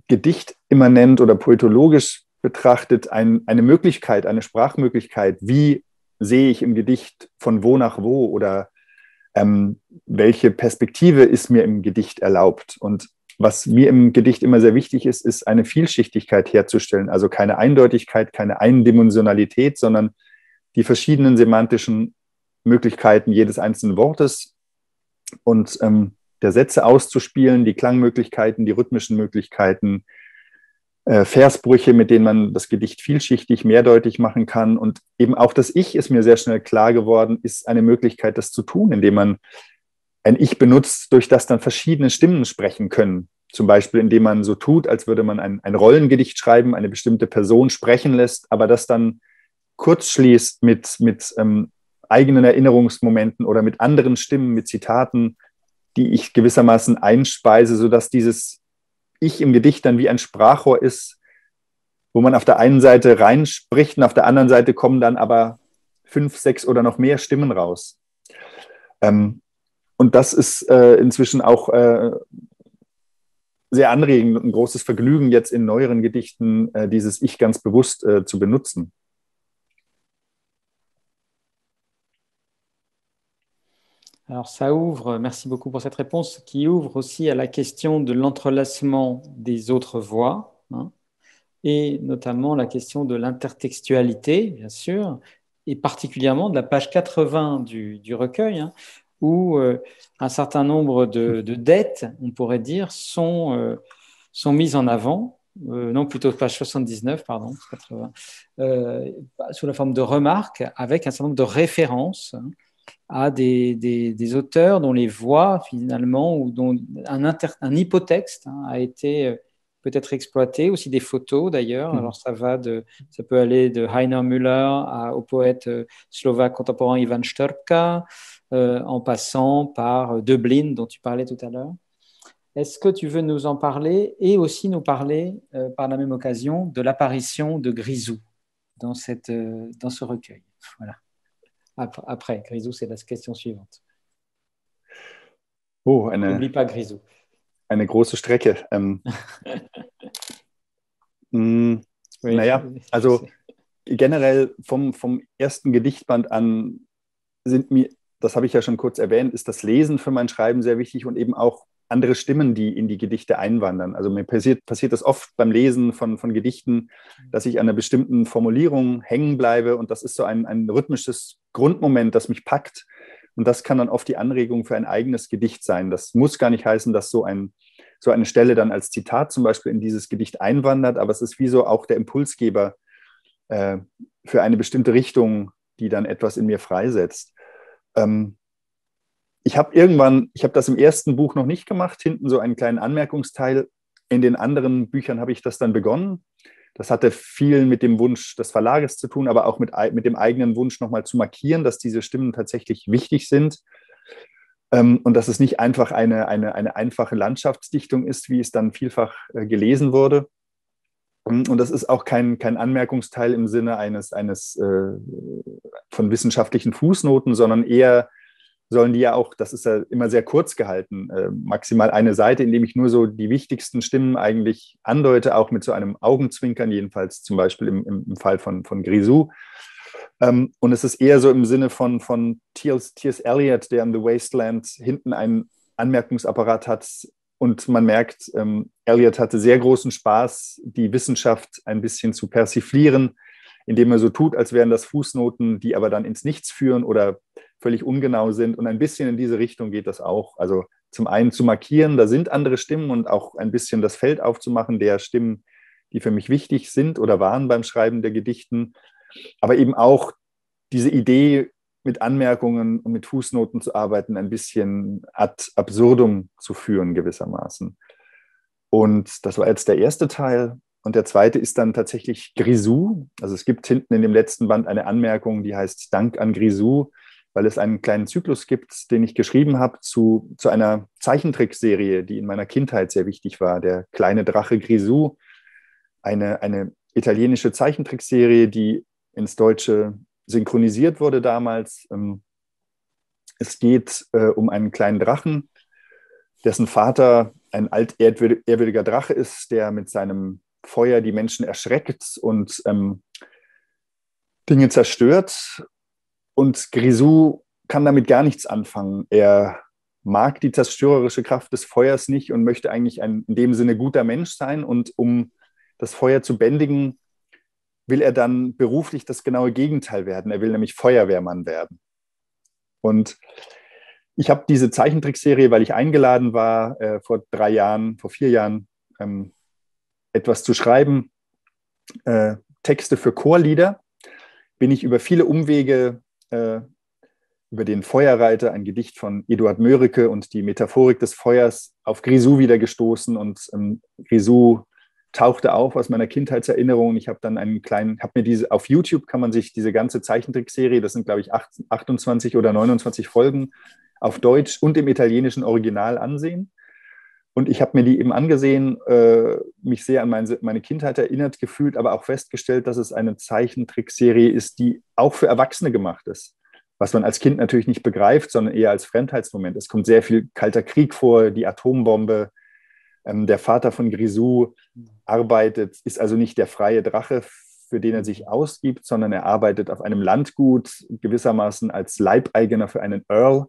[SPEAKER 4] gedichtimmanent oder poetologisch betrachtet eine Möglichkeit, eine Sprachmöglichkeit. Wie sehe ich im Gedicht von wo nach wo oder welche Perspektive ist mir im Gedicht erlaubt? Und was mir im Gedicht immer sehr wichtig ist, ist eine Vielschichtigkeit herzustellen, also keine Eindeutigkeit, keine Eindimensionalität, sondern die verschiedenen semantischen Möglichkeiten jedes einzelnen Wortes und der Sätze auszuspielen, die Klangmöglichkeiten, die rhythmischen Möglichkeiten, Versbrüche, mit denen man das Gedicht vielschichtig, mehrdeutig machen kann. Und eben auch das Ich ist mir sehr schnell klar geworden, ist eine Möglichkeit, das zu tun, indem man ein Ich benutzt, durch das dann verschiedene Stimmen sprechen können. Zum Beispiel, indem man so tut, als würde man ein Rollengedicht schreiben, eine bestimmte Person sprechen lässt, aber das dann kurz schließt mit eigenen Erinnerungsmomenten oder mit anderen Stimmen, mit Zitaten, die ich gewissermaßen einspeise, sodass dieses Ich im Gedicht dann wie ein Sprachrohr ist, wo man auf der einen Seite reinspricht und auf der anderen Seite kommen dann aber 5, 6 oder noch mehr Stimmen raus. Und das ist inzwischen auch sehr anregend und ein großes Vergnügen, jetzt in neueren Gedichten dieses Ich ganz bewusst zu benutzen.
[SPEAKER 3] Alors ça ouvre, merci beaucoup pour cette réponse, qui ouvre aussi à la question de l'entrelacement des autres voix, hein, et notamment la question de l'intertextualité, bien sûr, et particulièrement de la page 80 du recueil, hein, où un certain nombre de dettes, on pourrait dire, sont mises en avant, non plutôt page 79, pardon, 80, sous la forme de remarques, avec un certain nombre de références, hein, à des auteurs dont les voix, finalement, ou dont un hypotexte, hein, a été peut-être exploiter, aussi des photos d'ailleurs. Alors ça peut aller de Heiner Müller au poète slovaque contemporain Ivan Štrbka, en passant par Döblin dont tu parlais tout à l'heure. Est-ce que tu veux nous en parler et aussi nous parler par la même occasion de l'apparition de Grisou dans ce recueil? Voilà. Après, Grisou, c'est la question suivante.
[SPEAKER 4] Oh,
[SPEAKER 3] n'oublie pas Grisou.
[SPEAKER 4] Eine große Strecke. Naja, also generell vom ersten Gedichtband an sind mir, das habe ich ja schon kurz erwähnt, ist das Lesen für mein Schreiben sehr wichtig und eben auch andere Stimmen, die in die Gedichte einwandern. Also mir passiert das oft beim Lesen von Gedichten, dass ich an einer bestimmten Formulierung hängen bleibe und das ist so ein rhythmisches Grundmoment, das mich packt und das kann dann oft die Anregung für ein eigenes Gedicht sein. Das muss gar nicht heißen, dass so eine Stelle dann als Zitat zum Beispiel in dieses Gedicht einwandert, aber es ist wie so auch der Impulsgeber für eine bestimmte Richtung, die dann etwas in mir freisetzt. Ich habe das im ersten Buch noch nicht gemacht, hinten so einen kleinen Anmerkungsteil. In den anderen Büchern habe ich das dann begonnen. Das hatte viel mit dem Wunsch des Verlages zu tun, aber auch mit dem eigenen Wunsch nochmal zu markieren, dass diese Stimmen tatsächlich wichtig sind und dass es nicht einfach eine einfache Landschaftsdichtung ist, wie es dann vielfach gelesen wurde. Und das ist auch kein Anmerkungsteil im Sinne eines von wissenschaftlichen Fußnoten, sondern eher sollen die ja auch, das ist ja immer sehr kurz gehalten, maximal eine Seite, in dem ich nur so die wichtigsten Stimmen eigentlich andeute, auch mit so einem Augenzwinkern, jedenfalls zum Beispiel im Fall von Grisou. Und es ist eher so im Sinne von T.S. Eliot, der in The Wasteland hinten einen Anmerkungsapparat hat und man merkt, Eliot hatte sehr großen Spaß, die Wissenschaft ein bisschen zu persiflieren, indem er so tut, als wären das Fußnoten, die aber dann ins Nichts führen oder völlig ungenau sind. Und ein bisschen in diese Richtung geht das auch. Also zum einen zu markieren, da sind andere Stimmen und auch ein bisschen das Feld aufzumachen der Stimmen, die für mich wichtig sind oder waren beim Schreiben der Gedichten. Aber eben auch diese Idee, mit Anmerkungen und mit Fußnoten zu arbeiten, ein bisschen ad absurdum zu führen gewissermaßen. Und das war jetzt der erste Teil. Und der zweite ist dann tatsächlich Grisou. Also es gibt hinten in dem letzten Band eine Anmerkung, die heißt Dank an Grisou, weil es einen kleinen Zyklus gibt, den ich geschrieben habe zu einer Zeichentrickserie, die in meiner Kindheit sehr wichtig war, der kleine Drache Grisou, eine italienische Zeichentrickserie, die ins Deutsche synchronisiert wurde damals. Es geht um einen kleinen Drachen, dessen Vater ein altehrwürdiger Drache ist, der mit seinem Feuer die Menschen erschreckt und Dinge zerstört. Und Grisou kann damit gar nichts anfangen. Er mag die zerstörerische Kraft des Feuers nicht und möchte eigentlich in dem Sinne guter Mensch sein. Und um das Feuer zu bändigen, will er dann beruflich das genaue Gegenteil werden. Er will nämlich Feuerwehrmann werden. Und ich habe diese Zeichentrickserie, weil ich eingeladen war, vor 4 Jahren, etwas zu schreiben, Texte für Chorlieder, bin ich über viele Umwege über den Feuerreiter, ein Gedicht von Eduard Mörike und die Metaphorik des Feuers auf Grisou wieder gestoßen und Grisou tauchte auf aus meiner Kindheitserinnerung. Ich habe dann auf YouTube kann man sich diese ganze Zeichentrickserie, das sind glaube ich 28 oder 29 Folgen, auf Deutsch und im italienischen Original ansehen. Und ich habe mir die eben angesehen, mich sehr an meine Kindheit erinnert gefühlt, aber auch festgestellt, dass es eine Zeichentrickserie ist, die auch für Erwachsene gemacht ist. Was man als Kind natürlich nicht begreift, sondern eher als Fremdheitsmoment. Es kommt sehr viel Kalter Krieg vor, die Atombombe. Der Vater von Grisou ist also nicht der freie Drache, für den er sich ausgibt, sondern er arbeitet auf einem Landgut gewissermaßen als Leibeigener für einen Earl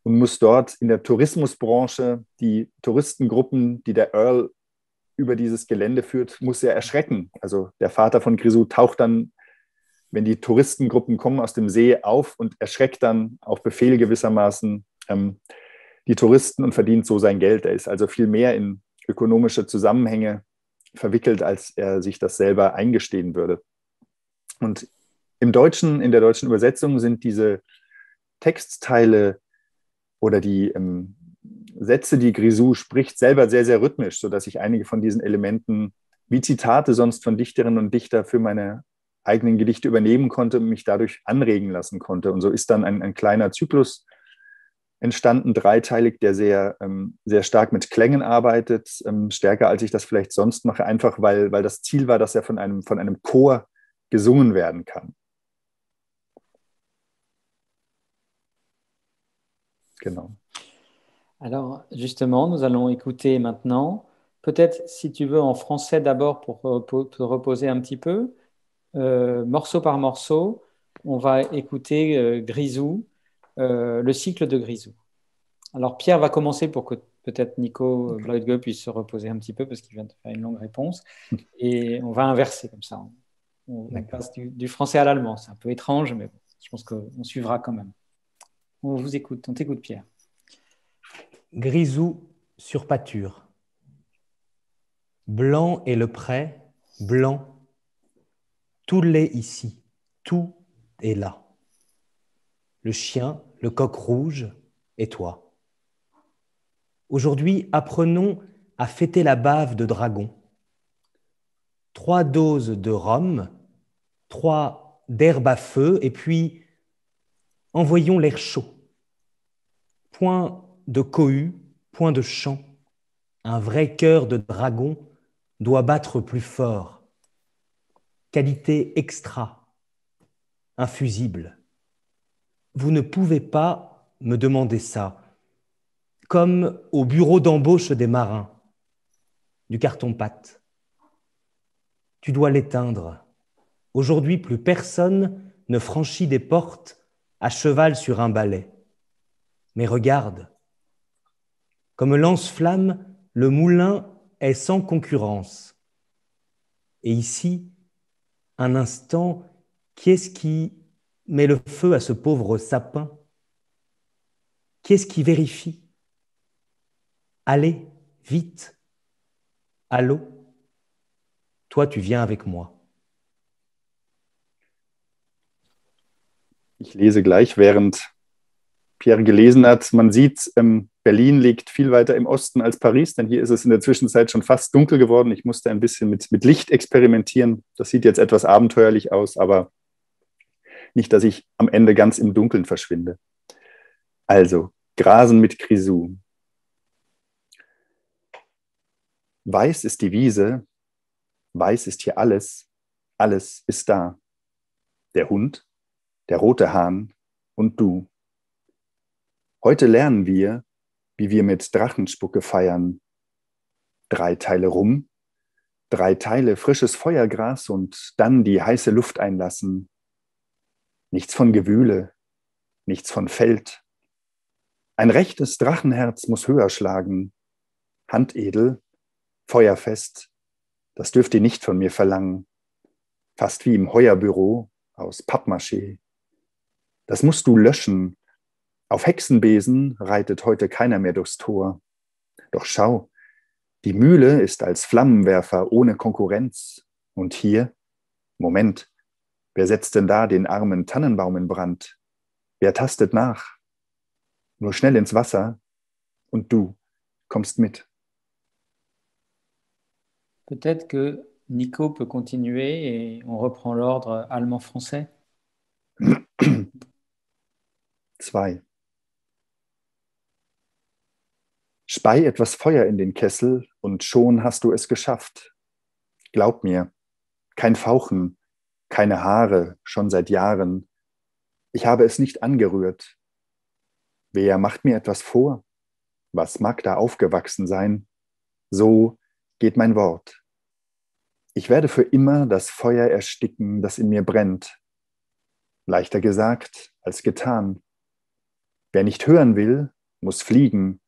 [SPEAKER 4] und muss dort in der Tourismusbranche die Touristengruppen, die der Earl über dieses Gelände führt, muss er erschrecken. Also der Vater von Grisou taucht dann, wenn die Touristengruppen kommen, aus dem See auf und erschreckt dann auf Befehl gewissermaßen die Touristen und verdient so sein Geld. Er ist also viel mehr in ökonomische Zusammenhänge verwickelt, als er sich das selber eingestehen würde. Und in der deutschen Übersetzung sind diese Textteile oder die Sätze, die Grisou spricht, selber sehr, sehr rhythmisch, sodass ich einige von diesen Elementen wie Zitate sonst von Dichterinnen und Dichtern für meine eigenen Gedichte übernehmen konnte und mich dadurch anregen lassen konnte. Und so ist dann ein kleiner Zyklus entstanden, dreiteilig, der sehr, sehr stark mit Klängen arbeitet, stärker als ich das vielleicht sonst mache, einfach weil das Ziel war, dass er von einem Chor gesungen werden kann. Genau.
[SPEAKER 3] Alors, justement, nous allons écouter maintenant, peut-être si tu veux en français d'abord pour te reposer un petit peu, morceau par morceau, on va écouter Grisou, le cycle de Grisou. Alors, Pierre va commencer pour que peut-être Nico Bloedge puisse se reposer un petit peu parce qu'il vient de faire une longue réponse. Et on va inverser comme ça. On passe du français à l'allemand. C'est un peu étrange, mais bon, je pense qu'on suivra quand même. On vous écoute. On t'écoute, Pierre.
[SPEAKER 5] Grisou sur pâture. Blanc est le pré, blanc. Tout l'est ici, tout est là. Le chien, le coq rouge et toi. Aujourd'hui, apprenons à fêter la bave de dragon. 3 doses de rhum, 3 d'herbe à feu, et puis envoyons l'air chaud. Point de cohue, point de chant. Un vrai cœur de dragon doit battre plus fort. Qualité extra, infusible. Vous ne pouvez pas me demander ça. Comme au bureau d'embauche des marins, du carton-pâte. Tu dois l'éteindre. Aujourd'hui, plus personne ne franchit des portes à cheval sur un balai. Mais regarde, comme lance-flamme, le moulin est sans concurrence. Et ici, un instant, qui est-ce qui met le feu à ce pauvre sapin? Qui est-ce qui vérifie? Allez, vite. Allô? Toi, tu viens avec moi.
[SPEAKER 4] Ich lese gleich, während Pierre gelesen hat. Man sieht, Berlin liegt viel weiter im Osten als Paris, denn hier ist es in der Zwischenzeit schon fast dunkel geworden. Ich musste ein bisschen mit Licht experimentieren. Das sieht jetzt etwas abenteuerlich aus, aber nicht, dass ich am Ende ganz im Dunkeln verschwinde. Also, Grasen mit Grisou. Weiß ist die Wiese, weiß ist hier alles, alles ist da. Der Hund, der rote Hahn und du. Heute lernen wir, wie wir mit Drachenspucke feiern. 3 Teile Rum, 3 Teile frisches Feuergras und dann die heiße Luft einlassen. Nichts von Gewühle, nichts von Feld. Ein rechtes Drachenherz muss höher schlagen. Handedel, feuerfest, das dürft ihr nicht von mir verlangen. Fast wie im Heuerbüro aus Pappmaché. Das musst du löschen. Auf Hexenbesen reitet heute keiner mehr durchs Tor. Doch schau, die Mühle ist als Flammenwerfer ohne Konkurrenz. Und hier, Moment, wer setzt denn da den armen Tannenbaum in Brand? Wer tastet nach? Nur schnell ins Wasser und du kommst mit.
[SPEAKER 3] Peut-être que Nico peut continuer et on reprend l'ordre allemand-français.
[SPEAKER 4] 2. Spei etwas Feuer in den Kessel und schon hast du es geschafft. Glaub mir, kein Fauchen, keine Haare, schon seit Jahren. Ich habe es nicht angerührt. Wer macht mir etwas vor? Was mag da aufgewachsen sein? So geht mein Wort. Ich werde für immer das Feuer ersticken, das in mir brennt. Leichter gesagt als getan. Wer nicht hören will, muss fliegen.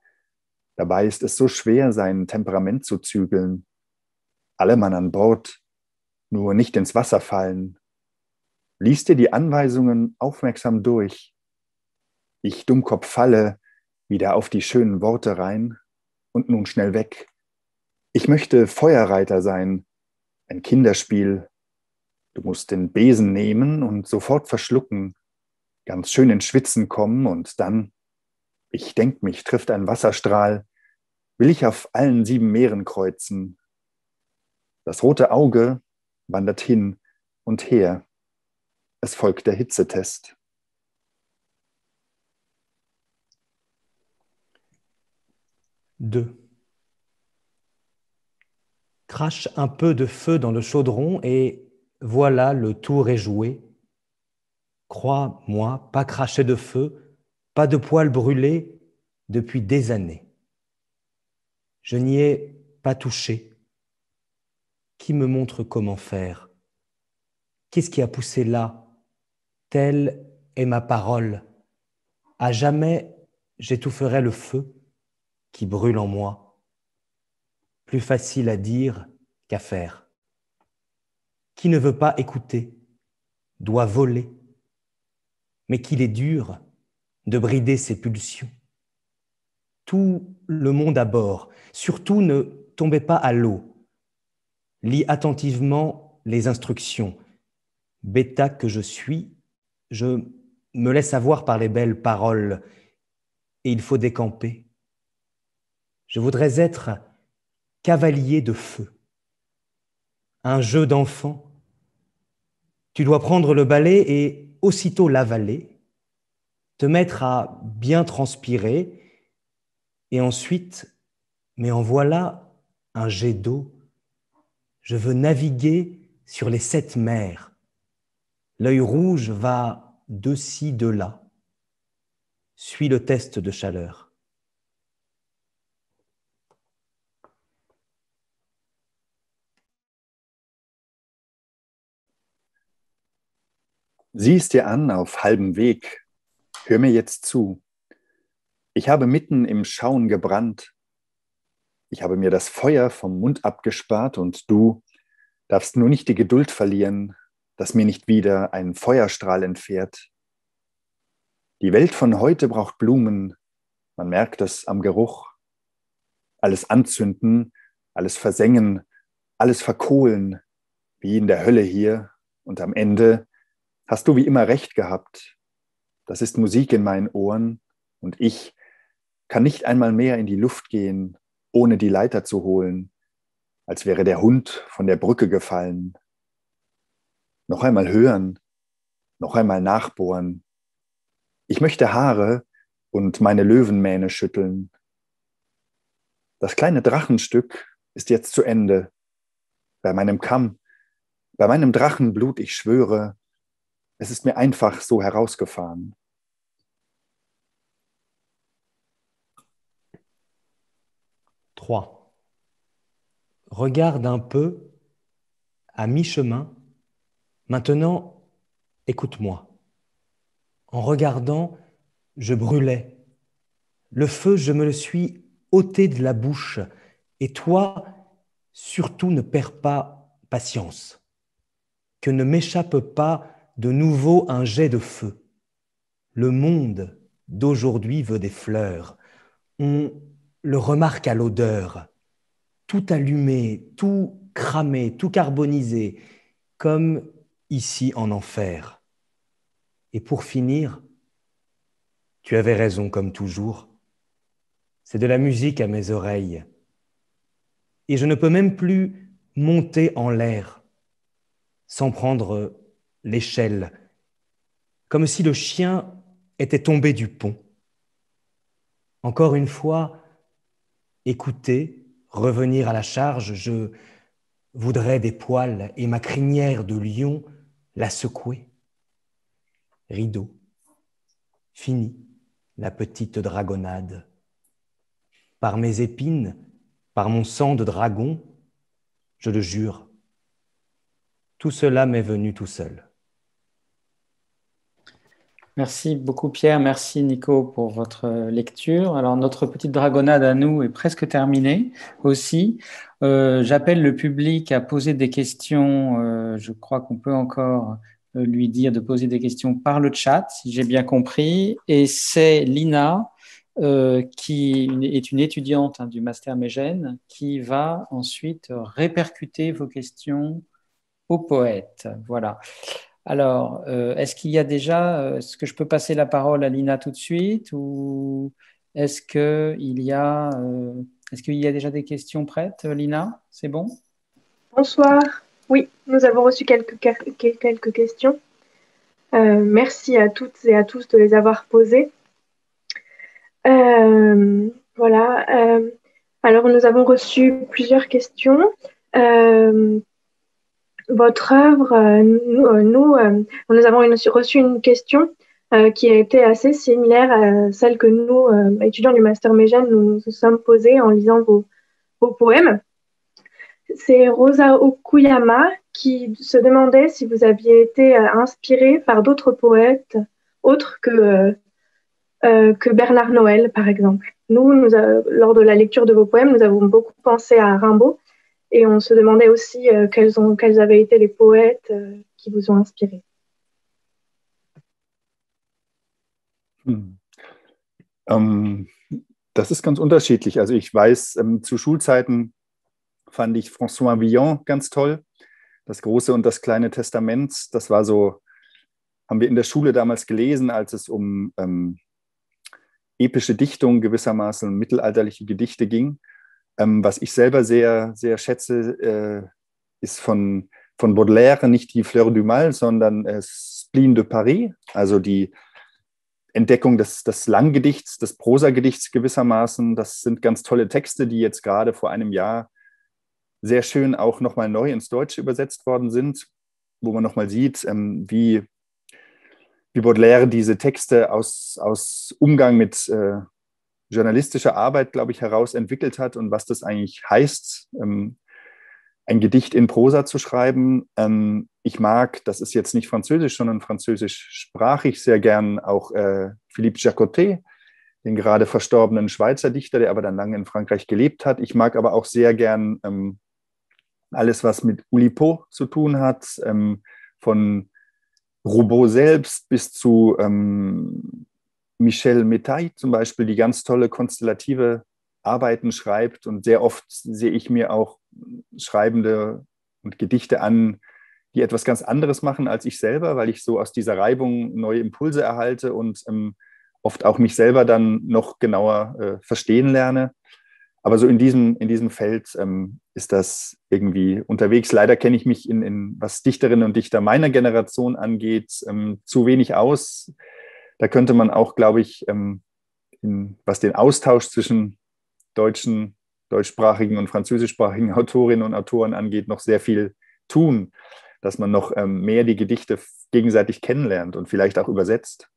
[SPEAKER 4] Dabei ist es so schwer, sein Temperament zu zügeln. Alle Mann an Bord, nur nicht ins Wasser fallen. Lies dir die Anweisungen aufmerksam durch. Ich Dummkopf falle wieder auf die schönen Worte rein und nun schnell weg. Ich möchte Feuerreiter sein, ein Kinderspiel. Du musst den Besen nehmen und sofort verschlucken, ganz schön ins Schwitzen kommen und dann Ich denk, mich trifft ein Wasserstrahl, will ich auf allen 7 Meeren kreuzen. Das rote Auge wandert hin und her. Es folgt der Hitzetest.
[SPEAKER 5] Deux. Crache un peu de feu dans le chaudron et voilà, le tour est joué. Crois-moi, pas cracher de feu, pas de poils brûlés depuis des années. Je n'y ai pas touché. Qui me montre comment faire? Qu'est-ce qui a poussé là? Telle est ma parole. À jamais, j'étoufferai le feu qui brûle en moi. Plus facile à dire qu'à faire. Qui ne veut pas écouter doit voler, mais qu'il est dur de brider ses pulsions. Tout le monde à bord, surtout ne tombez pas à l'eau. Lis attentivement les instructions. Bêta que je suis, je me laisse avoir par les belles paroles et il faut décamper. Je voudrais être cavalier de feu. Un jeu d'enfant. Tu dois prendre le balai et aussitôt l'avaler, te mettre à bien transpirer et ensuite, mais en voilà un jet d'eau. Je veux naviguer sur les 7 mers. L'œil rouge va de ci, de là. Suis le test de chaleur.
[SPEAKER 4] Sieh es dir an auf halbem Weg. Hör mir jetzt zu. Ich habe mitten im Schauen gebrannt. Ich habe mir das Feuer vom Mund abgespart und du darfst nur nicht die Geduld verlieren, dass mir nicht wieder ein Feuerstrahl entfährt. Die Welt von heute braucht Blumen. Man merkt es am Geruch. Alles anzünden, alles versengen, alles verkohlen, wie in der Hölle hier. Und am Ende hast du wie immer recht gehabt. Das ist Musik in meinen Ohren und ich kann nicht einmal mehr in die Luft gehen, ohne die Leiter zu holen, als wäre der Hund von der Brücke gefallen. Noch einmal hören, noch einmal nachbohren. Ich möchte Haare und meine Löwenmähne schütteln. Das kleine Drachenstück ist jetzt zu Ende. Bei meinem Kamm, bei meinem Drachenblut, ich schwöre, es ist mir einfach so herausgefahren.
[SPEAKER 5] Trois. Regarde un peu, à mi-chemin. Maintenant, écoute-moi. En regardant, je brûlais. Le feu, je me le suis ôté de la bouche. Et toi, surtout ne perds pas patience. Que ne m'échappe pas de nouveau un jet de feu. Le monde d'aujourd'hui veut des fleurs. On le remarque à l'odeur. Tout allumé, tout cramé, tout carbonisé, comme ici en enfer. Et pour finir, tu avais raison comme toujours. C'est de la musique à mes oreilles. Et je ne peux même plus monter en l'air sans prendre l'échelle, comme si le chien était tombé du pont. Encore une fois, écouter, revenir à la charge, je voudrais des poils et ma crinière de lion la secouer. Rideau, fini la petite dragonnade. Par mes épines, par mon sang de dragon, je le jure, tout cela m'est venu tout seul.
[SPEAKER 3] Merci beaucoup Pierre, merci Nico pour votre lecture. Alors notre petite dragonnade à nous est presque terminée aussi. J'appelle le public à poser des questions. Je crois qu'on peut encore lui dire de poser des questions par le chat, si j'ai bien compris. Et c'est Lina, qui est une étudiante du Master Mégène, qui va ensuite répercuter vos questions au poète. Voilà. Alors, est-ce qu'il y a déjà, est-ce que je peux passer la parole à Lina tout de suite ou Est-ce qu'il y a déjà des questions prêtes, Lina? C'est bon?
[SPEAKER 6] Bonsoir. Oui, nous avons reçu quelques questions. Merci à toutes et à tous de les avoir posées. Voilà. Alors, nous avons reçu plusieurs questions. Votre œuvre, nous avons reçu une question qui a été assez similaire à celle que nous, étudiants du Master Mégène, nous sommes posées en lisant vos poèmes. C'est Rosa Okuyama qui se demandait si vous aviez été inspiré par d'autres poètes autres que Bernard Noël, par exemple. Nous, lors de la lecture de vos poèmes, nous avons beaucoup pensé à Rimbaud et on se demandait aussi quels avaient été les poètes qui vous ont inspiré.
[SPEAKER 4] Das ist ganz unterschiedlich. Also ich weiß, zu Schulzeiten fand ich François Villon ganz toll. Das Große und das Kleine Testament, das war so, haben wir in der Schule damals gelesen, als es um epische Dichtung gewissermaßen, mittelalterliche Gedichte ging. Was ich selber sehr, sehr schätze, ist von Baudelaire nicht die Fleur du Mal, sondern Spleen de Paris, also die Entdeckung des Langgedichts, des Prosagedichts gewissermaßen. Das sind ganz tolle Texte, die jetzt gerade vor einem Jahr sehr schön auch nochmal neu ins Deutsche übersetzt worden sind, wo man nochmal sieht, wie Baudelaire diese Texte aus Umgang mit journalistischer Arbeit, glaube ich, heraus entwickelt hat und was das eigentlich heißt, ein Gedicht in Prosa zu schreiben. Ich mag, das ist jetzt nicht Französisch, sondern französischsprachig, sehr gern auch Philippe Jacotet, den gerade verstorbenen Schweizer Dichter, der aber dann lange in Frankreich gelebt hat. Ich mag aber auch sehr gern alles, was mit Oulipo zu tun hat, von Roubaud selbst bis zu Michel Métaille zum Beispiel, die ganz tolle konstellative Arbeiten schreibt. Und sehr oft sehe ich mir auch Schreibende und Gedichte an, die etwas ganz anderes machen als ich selber, weil ich so aus dieser Reibung neue Impulse erhalte und oft auch mich selber dann noch genauer verstehen lerne. Aber so in diesem Feld ist das irgendwie unterwegs. Leider kenne ich mich was Dichterinnen und Dichter meiner Generation angeht, zu wenig aus. Da könnte man auch, glaube ich, was den Austausch zwischen deutschsprachigen und französischsprachigen Autorinnen und Autoren angeht, noch sehr viel tun, dass man noch mehr die Gedichte gegenseitig kennenlernt und vielleicht auch übersetzt.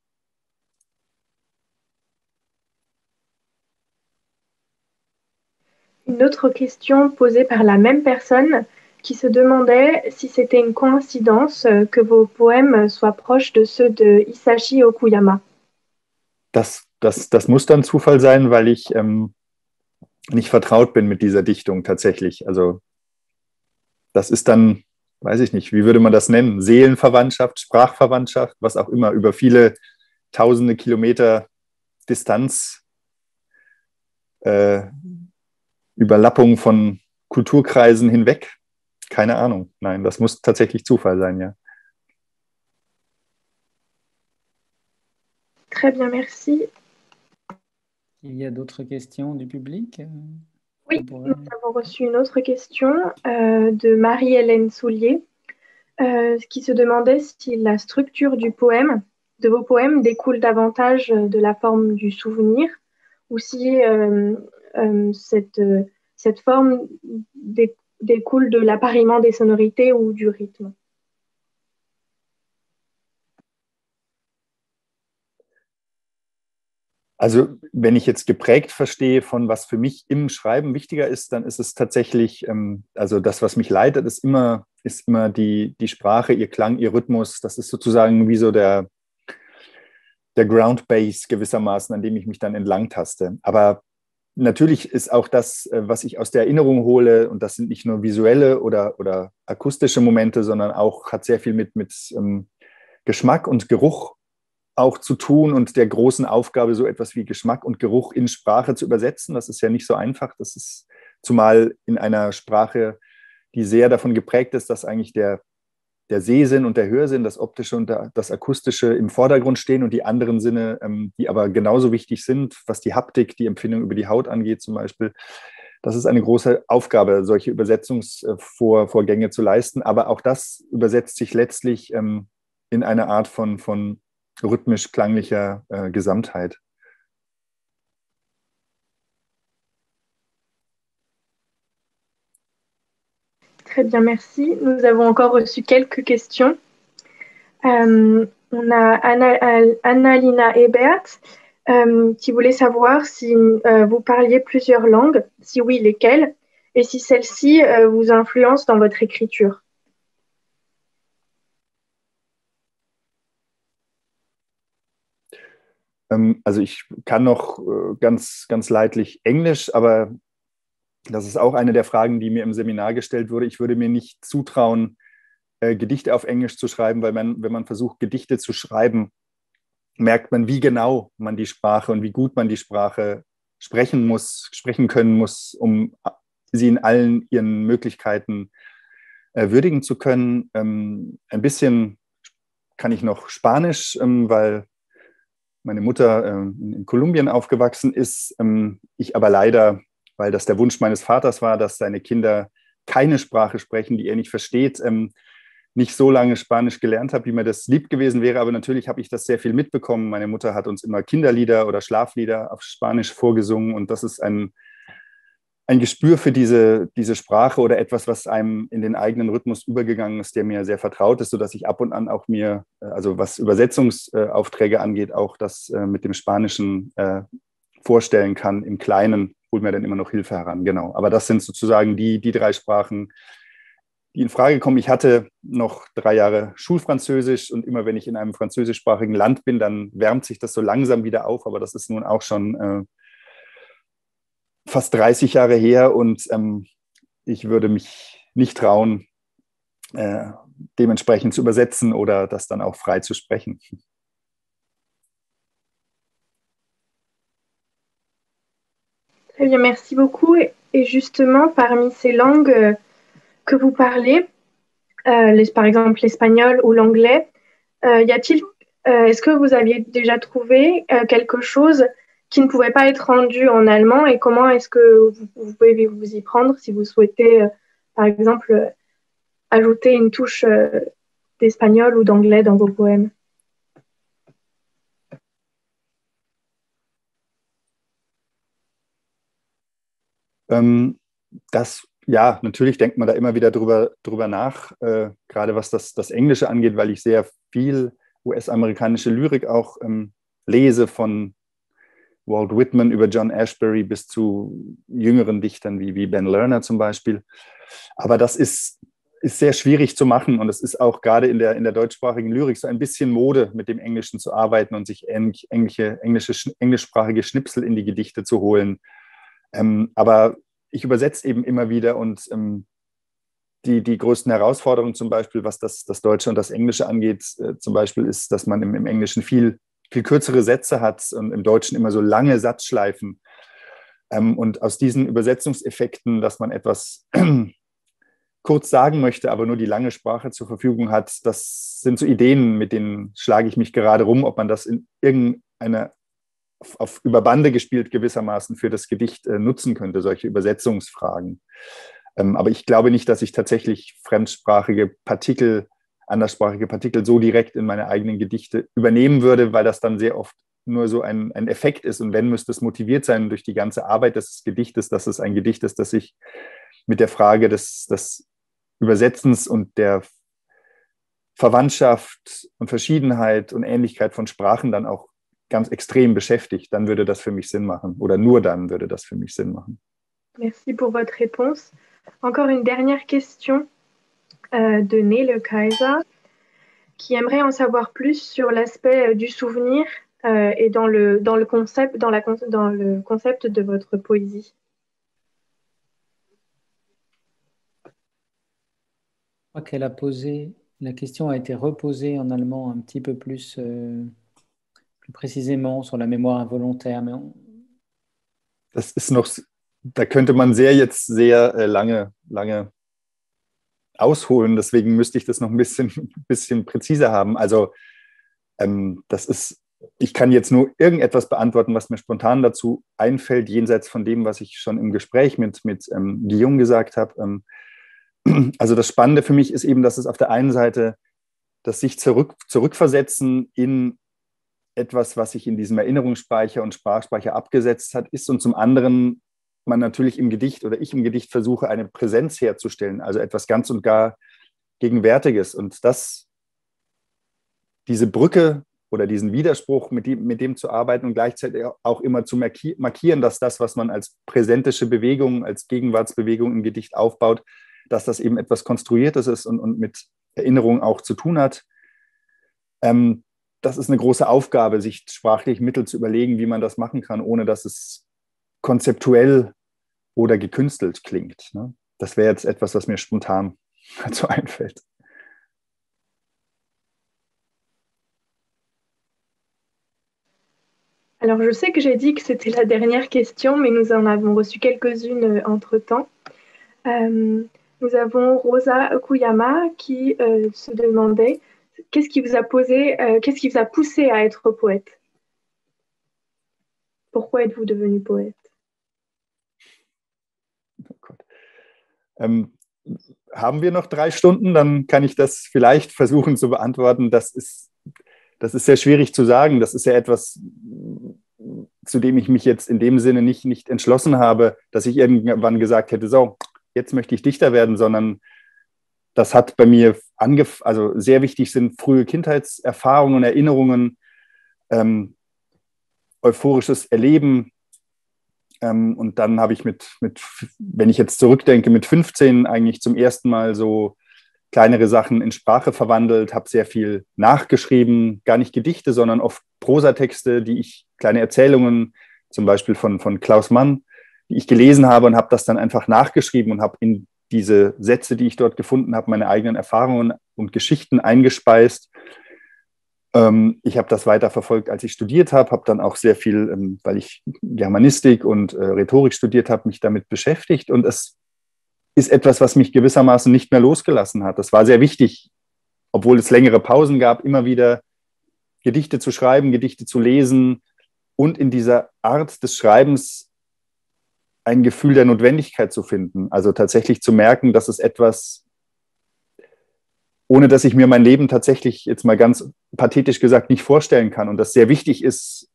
[SPEAKER 6] Une autre question posée par la même personne qui se demandait si c'était une coïncidence que vos poèmes soient proches de ceux de Hisashi Okuyama.
[SPEAKER 4] Das muss dann Zufall sein, weil ich nicht vertraut bin mit dieser Dichtung tatsächlich. Also das ist dann, weiß ich nicht, wie würde man das nennen? Seelenverwandtschaft, Sprachverwandtschaft, was auch immer, über viele tausende Kilometer Distanz, Überlappung von Kulturkreisen hinweg. Keine Ahnung. Nein, das muss tatsächlich Zufall sein, ja.
[SPEAKER 6] Très bien, merci.
[SPEAKER 3] Il y a d'autres questions du public?
[SPEAKER 6] Oui, nous avons reçu une autre question de Marie-Hélène Soulier qui se demandait si la structure de vos poèmes découle davantage de la forme du souvenir ou si cette forme découle de l'appariement des sonorités ou du rythme.
[SPEAKER 4] Also wenn ich jetzt geprägt verstehe von was für mich im Schreiben wichtiger ist, dann ist es tatsächlich, also das, was mich leitet, ist immer die Sprache, ihr Klang, ihr Rhythmus. Das ist sozusagen wie so der Ground Base gewissermaßen, an dem ich mich dann entlang taste. Aber natürlich ist auch das, was ich aus der Erinnerung hole, und das sind nicht nur visuelle oder akustische Momente, sondern auch hat sehr viel mit Geschmack und Geruch auch zu tun und der großen Aufgabe, so etwas wie Geschmack und Geruch in Sprache zu übersetzen. Das ist ja nicht so einfach. Das ist zumal in einer Sprache, die sehr davon geprägt ist, dass eigentlich der der Sehsinn und der Hörsinn, das Optische und das Akustische im Vordergrund stehen und die anderen Sinne, die aber genauso wichtig sind, was die Haptik, die Empfindung über die Haut angeht zum Beispiel. Das ist eine große Aufgabe, solche Übersetzungsvorgänge zu leisten. Aber auch das übersetzt sich letztlich in eine Art von rhythmisch-klanglicher Gesamtheit.
[SPEAKER 6] Très bien, merci. Nous avons encore reçu quelques questions. On a Annalina Ebert qui voulait savoir si vous parliez plusieurs langues, si oui, lesquelles, et si celles-ci vous influencent dans votre écriture.
[SPEAKER 4] Also ich kann noch ganz leidlich Englisch, aber das ist auch eine der Fragen, die mir im Seminar gestellt wurde. Ich würde mir nicht zutrauen, Gedichte auf Englisch zu schreiben, weil wenn man versucht, Gedichte zu schreiben, merkt man, wie genau man die Sprache und wie gut man die Sprache sprechen können muss, um sie in allen ihren Möglichkeiten würdigen zu können. Ein bisschen kann ich noch Spanisch, weil meine Mutter in Kolumbien aufgewachsen ist. Ich aber leider, weil das der Wunsch meines Vaters war, dass seine Kinder keine Sprache sprechen, die er nicht versteht, nicht so lange Spanisch gelernt habe, wie mir das lieb gewesen wäre. Aber natürlich habe ich das sehr viel mitbekommen. Meine Mutter hat uns immer Kinderlieder oder Schlaflieder auf Spanisch vorgesungen. Und das ist ein Gespür für diese Sprache oder etwas, was einem in den eigenen Rhythmus übergegangen ist, der mir sehr vertraut ist, sodass ich ab und an auch mir, also was Übersetzungsaufträge angeht, auch das mit dem Spanischen vorstellen kann im Kleinen, holt mir dann immer noch Hilfe heran, genau. Aber das sind sozusagen die 3 Sprachen, die in Frage kommen. Ich hatte noch 3 Jahre Schulfranzösisch und immer wenn ich in einem französischsprachigen Land bin, dann wärmt sich das so langsam wieder auf, aber das ist nun auch schon fast 30 Jahre her und ich würde mich nicht trauen, dementsprechend zu übersetzen oder das dann auch frei zu sprechen.
[SPEAKER 6] Très bien, merci beaucoup. Et justement, parmi ces langues que vous parlez, par exemple l'espagnol ou l'anglais, est-ce que vous aviez déjà trouvé quelque chose qui ne pouvait pas être rendu en allemand et comment est-ce que vous pouvez vous y prendre si vous souhaitez, par exemple, ajouter une touche d'espagnol ou d'anglais dans vos poèmes?
[SPEAKER 4] Ja, natürlich denkt man da immer wieder drüber nach, gerade was das Englische angeht, weil ich sehr viel US-amerikanische Lyrik auch lese, von Walt Whitman über John Ashbery bis zu jüngeren Dichtern wie Ben Lerner zum Beispiel. Aber das ist sehr schwierig zu machen und es ist auch gerade in der deutschsprachigen Lyrik so ein bisschen Mode, mit dem Englischen zu arbeiten und sich englischsprachige Schnipsel in die Gedichte zu holen. Aber ich übersetze eben immer wieder und die größten Herausforderungen zum Beispiel, was das Deutsche und das Englische angeht, zum Beispiel ist, dass man im Englischen viel kürzere Sätze hat und im Deutschen immer so lange Satzschleifen. Und aus diesen Übersetzungseffekten, dass man etwas kurz sagen möchte, aber nur die lange Sprache zur Verfügung hat, das sind so Ideen, mit denen schlage ich mich gerade rum, ob man das in irgendeiner über Bande gespielt gewissermaßen für das Gedicht nutzen könnte, solche Übersetzungsfragen. Aber ich glaube nicht, dass ich tatsächlich fremdsprachige Partikel, anderssprachige Partikel so direkt in meine eigenen Gedichte übernehmen würde, weil das dann sehr oft nur so ein Effekt ist. Und wenn, müsste es motiviert sein durch die ganze Arbeit des Gedichtes, dass es ein Gedicht ist, das sich mit der Frage des Übersetzens und der Verwandtschaft und Verschiedenheit und Ähnlichkeit von Sprachen dann auch ganz extrem beschäftigt, dann würde das für mich Sinn machen. Oder nur dann würde das für mich Sinn machen.
[SPEAKER 6] Merci pour votre réponse. Encore une dernière question de Nele Kaiser, qui aimerait en savoir plus sur l'aspect du souvenir et dans le concept de votre poésie.
[SPEAKER 3] Je crois qu'elle a posé, la question a été reposée en allemand un petit peu plus précisément sur la Mémoire involontaire. Mais
[SPEAKER 4] das ist noch, da könnte man jetzt sehr lange ausholen, deswegen müsste ich das noch ein bisschen präziser haben. Also ich kann jetzt nur irgendetwas beantworten, was mir spontan dazu einfällt, jenseits von dem, was ich schon im Gespräch mit Guillaume gesagt habe. Also das Spannende für mich ist eben, dass es auf der einen Seite das sich zurückversetzen in etwas, was sich in diesem Erinnerungsspeicher und Sprachspeicher abgesetzt hat, ist, und zum anderen man natürlich im Gedicht oder ich im Gedicht versuche, eine Präsenz herzustellen, also etwas ganz und gar Gegenwärtiges. Und diese Brücke oder diesen Widerspruch, mit dem zu arbeiten und gleichzeitig auch immer zu markieren, dass das, was man als präsentische Bewegung, als Gegenwartsbewegung im Gedicht aufbaut, dass das eben etwas Konstruiertes ist und mit Erinnerung auch zu tun hat. Das ist eine große Aufgabe, sich sprachlich Mittel zu überlegen, wie man das machen kann, ohne dass es konzeptuell oder gekünstelt klingt. Ne? Das wäre jetzt etwas, was mir spontan dazu einfällt.
[SPEAKER 6] Alors, je sais que j'ai dit que c'était la dernière question, mais nous en avons reçu quelques-unes entre-temps. Nous avons Rosa Okuyama qui se demandait qu'est-ce qui vous a poussé à être poète? Pourquoi êtes-vous devenu poète?
[SPEAKER 4] Oh Gott. Haben wir noch 3 Stunden? Dann kann ich das vielleicht versuchen zu beantworten. Das ist sehr schwierig zu sagen. Das ist ja etwas, zu dem ich mich jetzt in dem Sinne nicht entschlossen habe, dass ich irgendwann gesagt hätte, so, jetzt möchte ich Dichter werden, sondern das hat bei mir also sehr wichtig sind frühe Kindheitserfahrungen und Erinnerungen, euphorisches Erleben. Und dann habe ich wenn ich jetzt zurückdenke, mit 15 eigentlich zum ersten Mal so kleinere Sachen in Sprache verwandelt, habe sehr viel nachgeschrieben, gar nicht Gedichte, sondern oft Prosatexte, kleine Erzählungen, zum Beispiel von Klaus Mann, die ich gelesen habe und habe das dann einfach nachgeschrieben und habe in diese Sätze, die ich dort gefunden habe, meine eigenen Erfahrungen und Geschichten eingespeist. Ich habe das weiter verfolgt, als ich studiert habe dann auch sehr viel, weil ich Germanistik und Rhetorik studiert habe, mich damit beschäftigt. Und es ist etwas, was mich gewissermaßen nicht mehr losgelassen hat. Das war sehr wichtig, obwohl es längere Pausen gab, immer wieder Gedichte zu schreiben, Gedichte zu lesen und in dieser Art des Schreibens ein Gefühl der Notwendigkeit zu finden. Also tatsächlich zu merken, dass es etwas, ohne dass ich mir mein Leben tatsächlich, jetzt mal ganz pathetisch gesagt, nicht vorstellen kann und das sehr wichtig ist,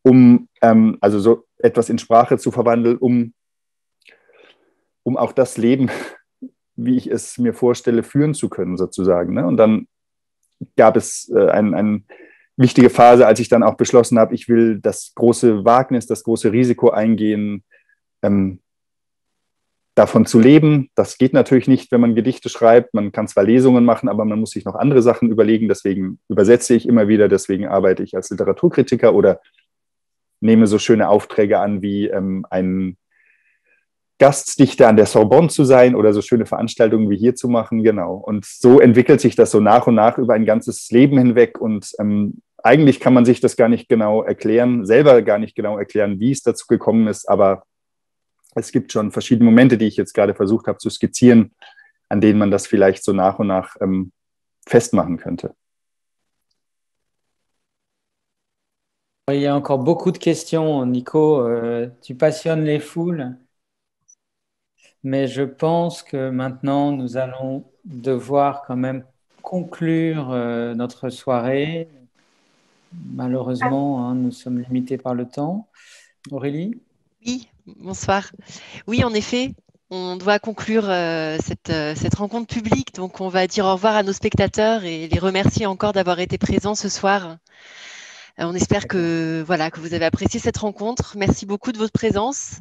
[SPEAKER 4] um also so etwas in Sprache zu verwandeln, um auch das Leben, wie ich es mir vorstelle, führen zu können sozusagen. Ne? Und dann gab es eine wichtige Phase, als ich dann auch beschlossen habe, ich will das große Wagnis, das große Risiko eingehen, davon zu leben. Das geht natürlich nicht, wenn man Gedichte schreibt. Man kann zwar Lesungen machen, aber man muss sich noch andere Sachen überlegen. Deswegen übersetze ich immer wieder, deswegen arbeite ich als Literaturkritiker oder nehme so schöne Aufträge an, wie ein Gastdichter an der Sorbonne zu sein oder so schöne Veranstaltungen wie hier zu machen. Genau. Und so entwickelt sich das so nach und nach über ein ganzes Leben hinweg. Und eigentlich kann man sich das gar nicht genau erklären, selber gar nicht genau erklären, wie es dazu gekommen ist. Aber es gibt schon verschiedene Momente, die ich jetzt gerade versucht habe zu skizzieren, an denen man das vielleicht so nach und nach festmachen könnte.
[SPEAKER 3] Il y a encore beaucoup de questions, Nico. Tu passionnes les foules. Mais je pense que maintenant, nous allons devoir quand même conclure notre soirée. Malheureusement, nous sommes limités par le temps. Aurélie ?
[SPEAKER 7] Oui, bonsoir. Oui, en effet, on doit conclure cette rencontre publique. Donc, on va dire au revoir à nos spectateurs et les remercier encore d'avoir été présents ce soir. On espère que vous avez apprécié cette rencontre. Merci beaucoup de votre présence.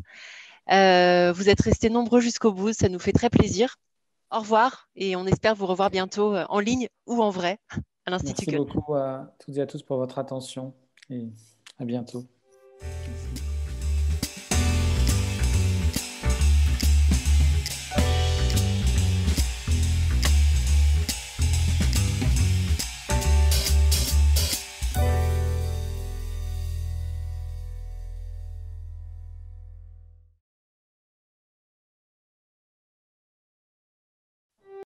[SPEAKER 7] Vous êtes restés nombreux jusqu'au bout, ça nous fait très plaisir. Au revoir et on espère vous revoir bientôt en ligne ou en vrai à l'Institut Goethe.
[SPEAKER 3] Merci beaucoup à toutes et à tous pour votre attention et à bientôt.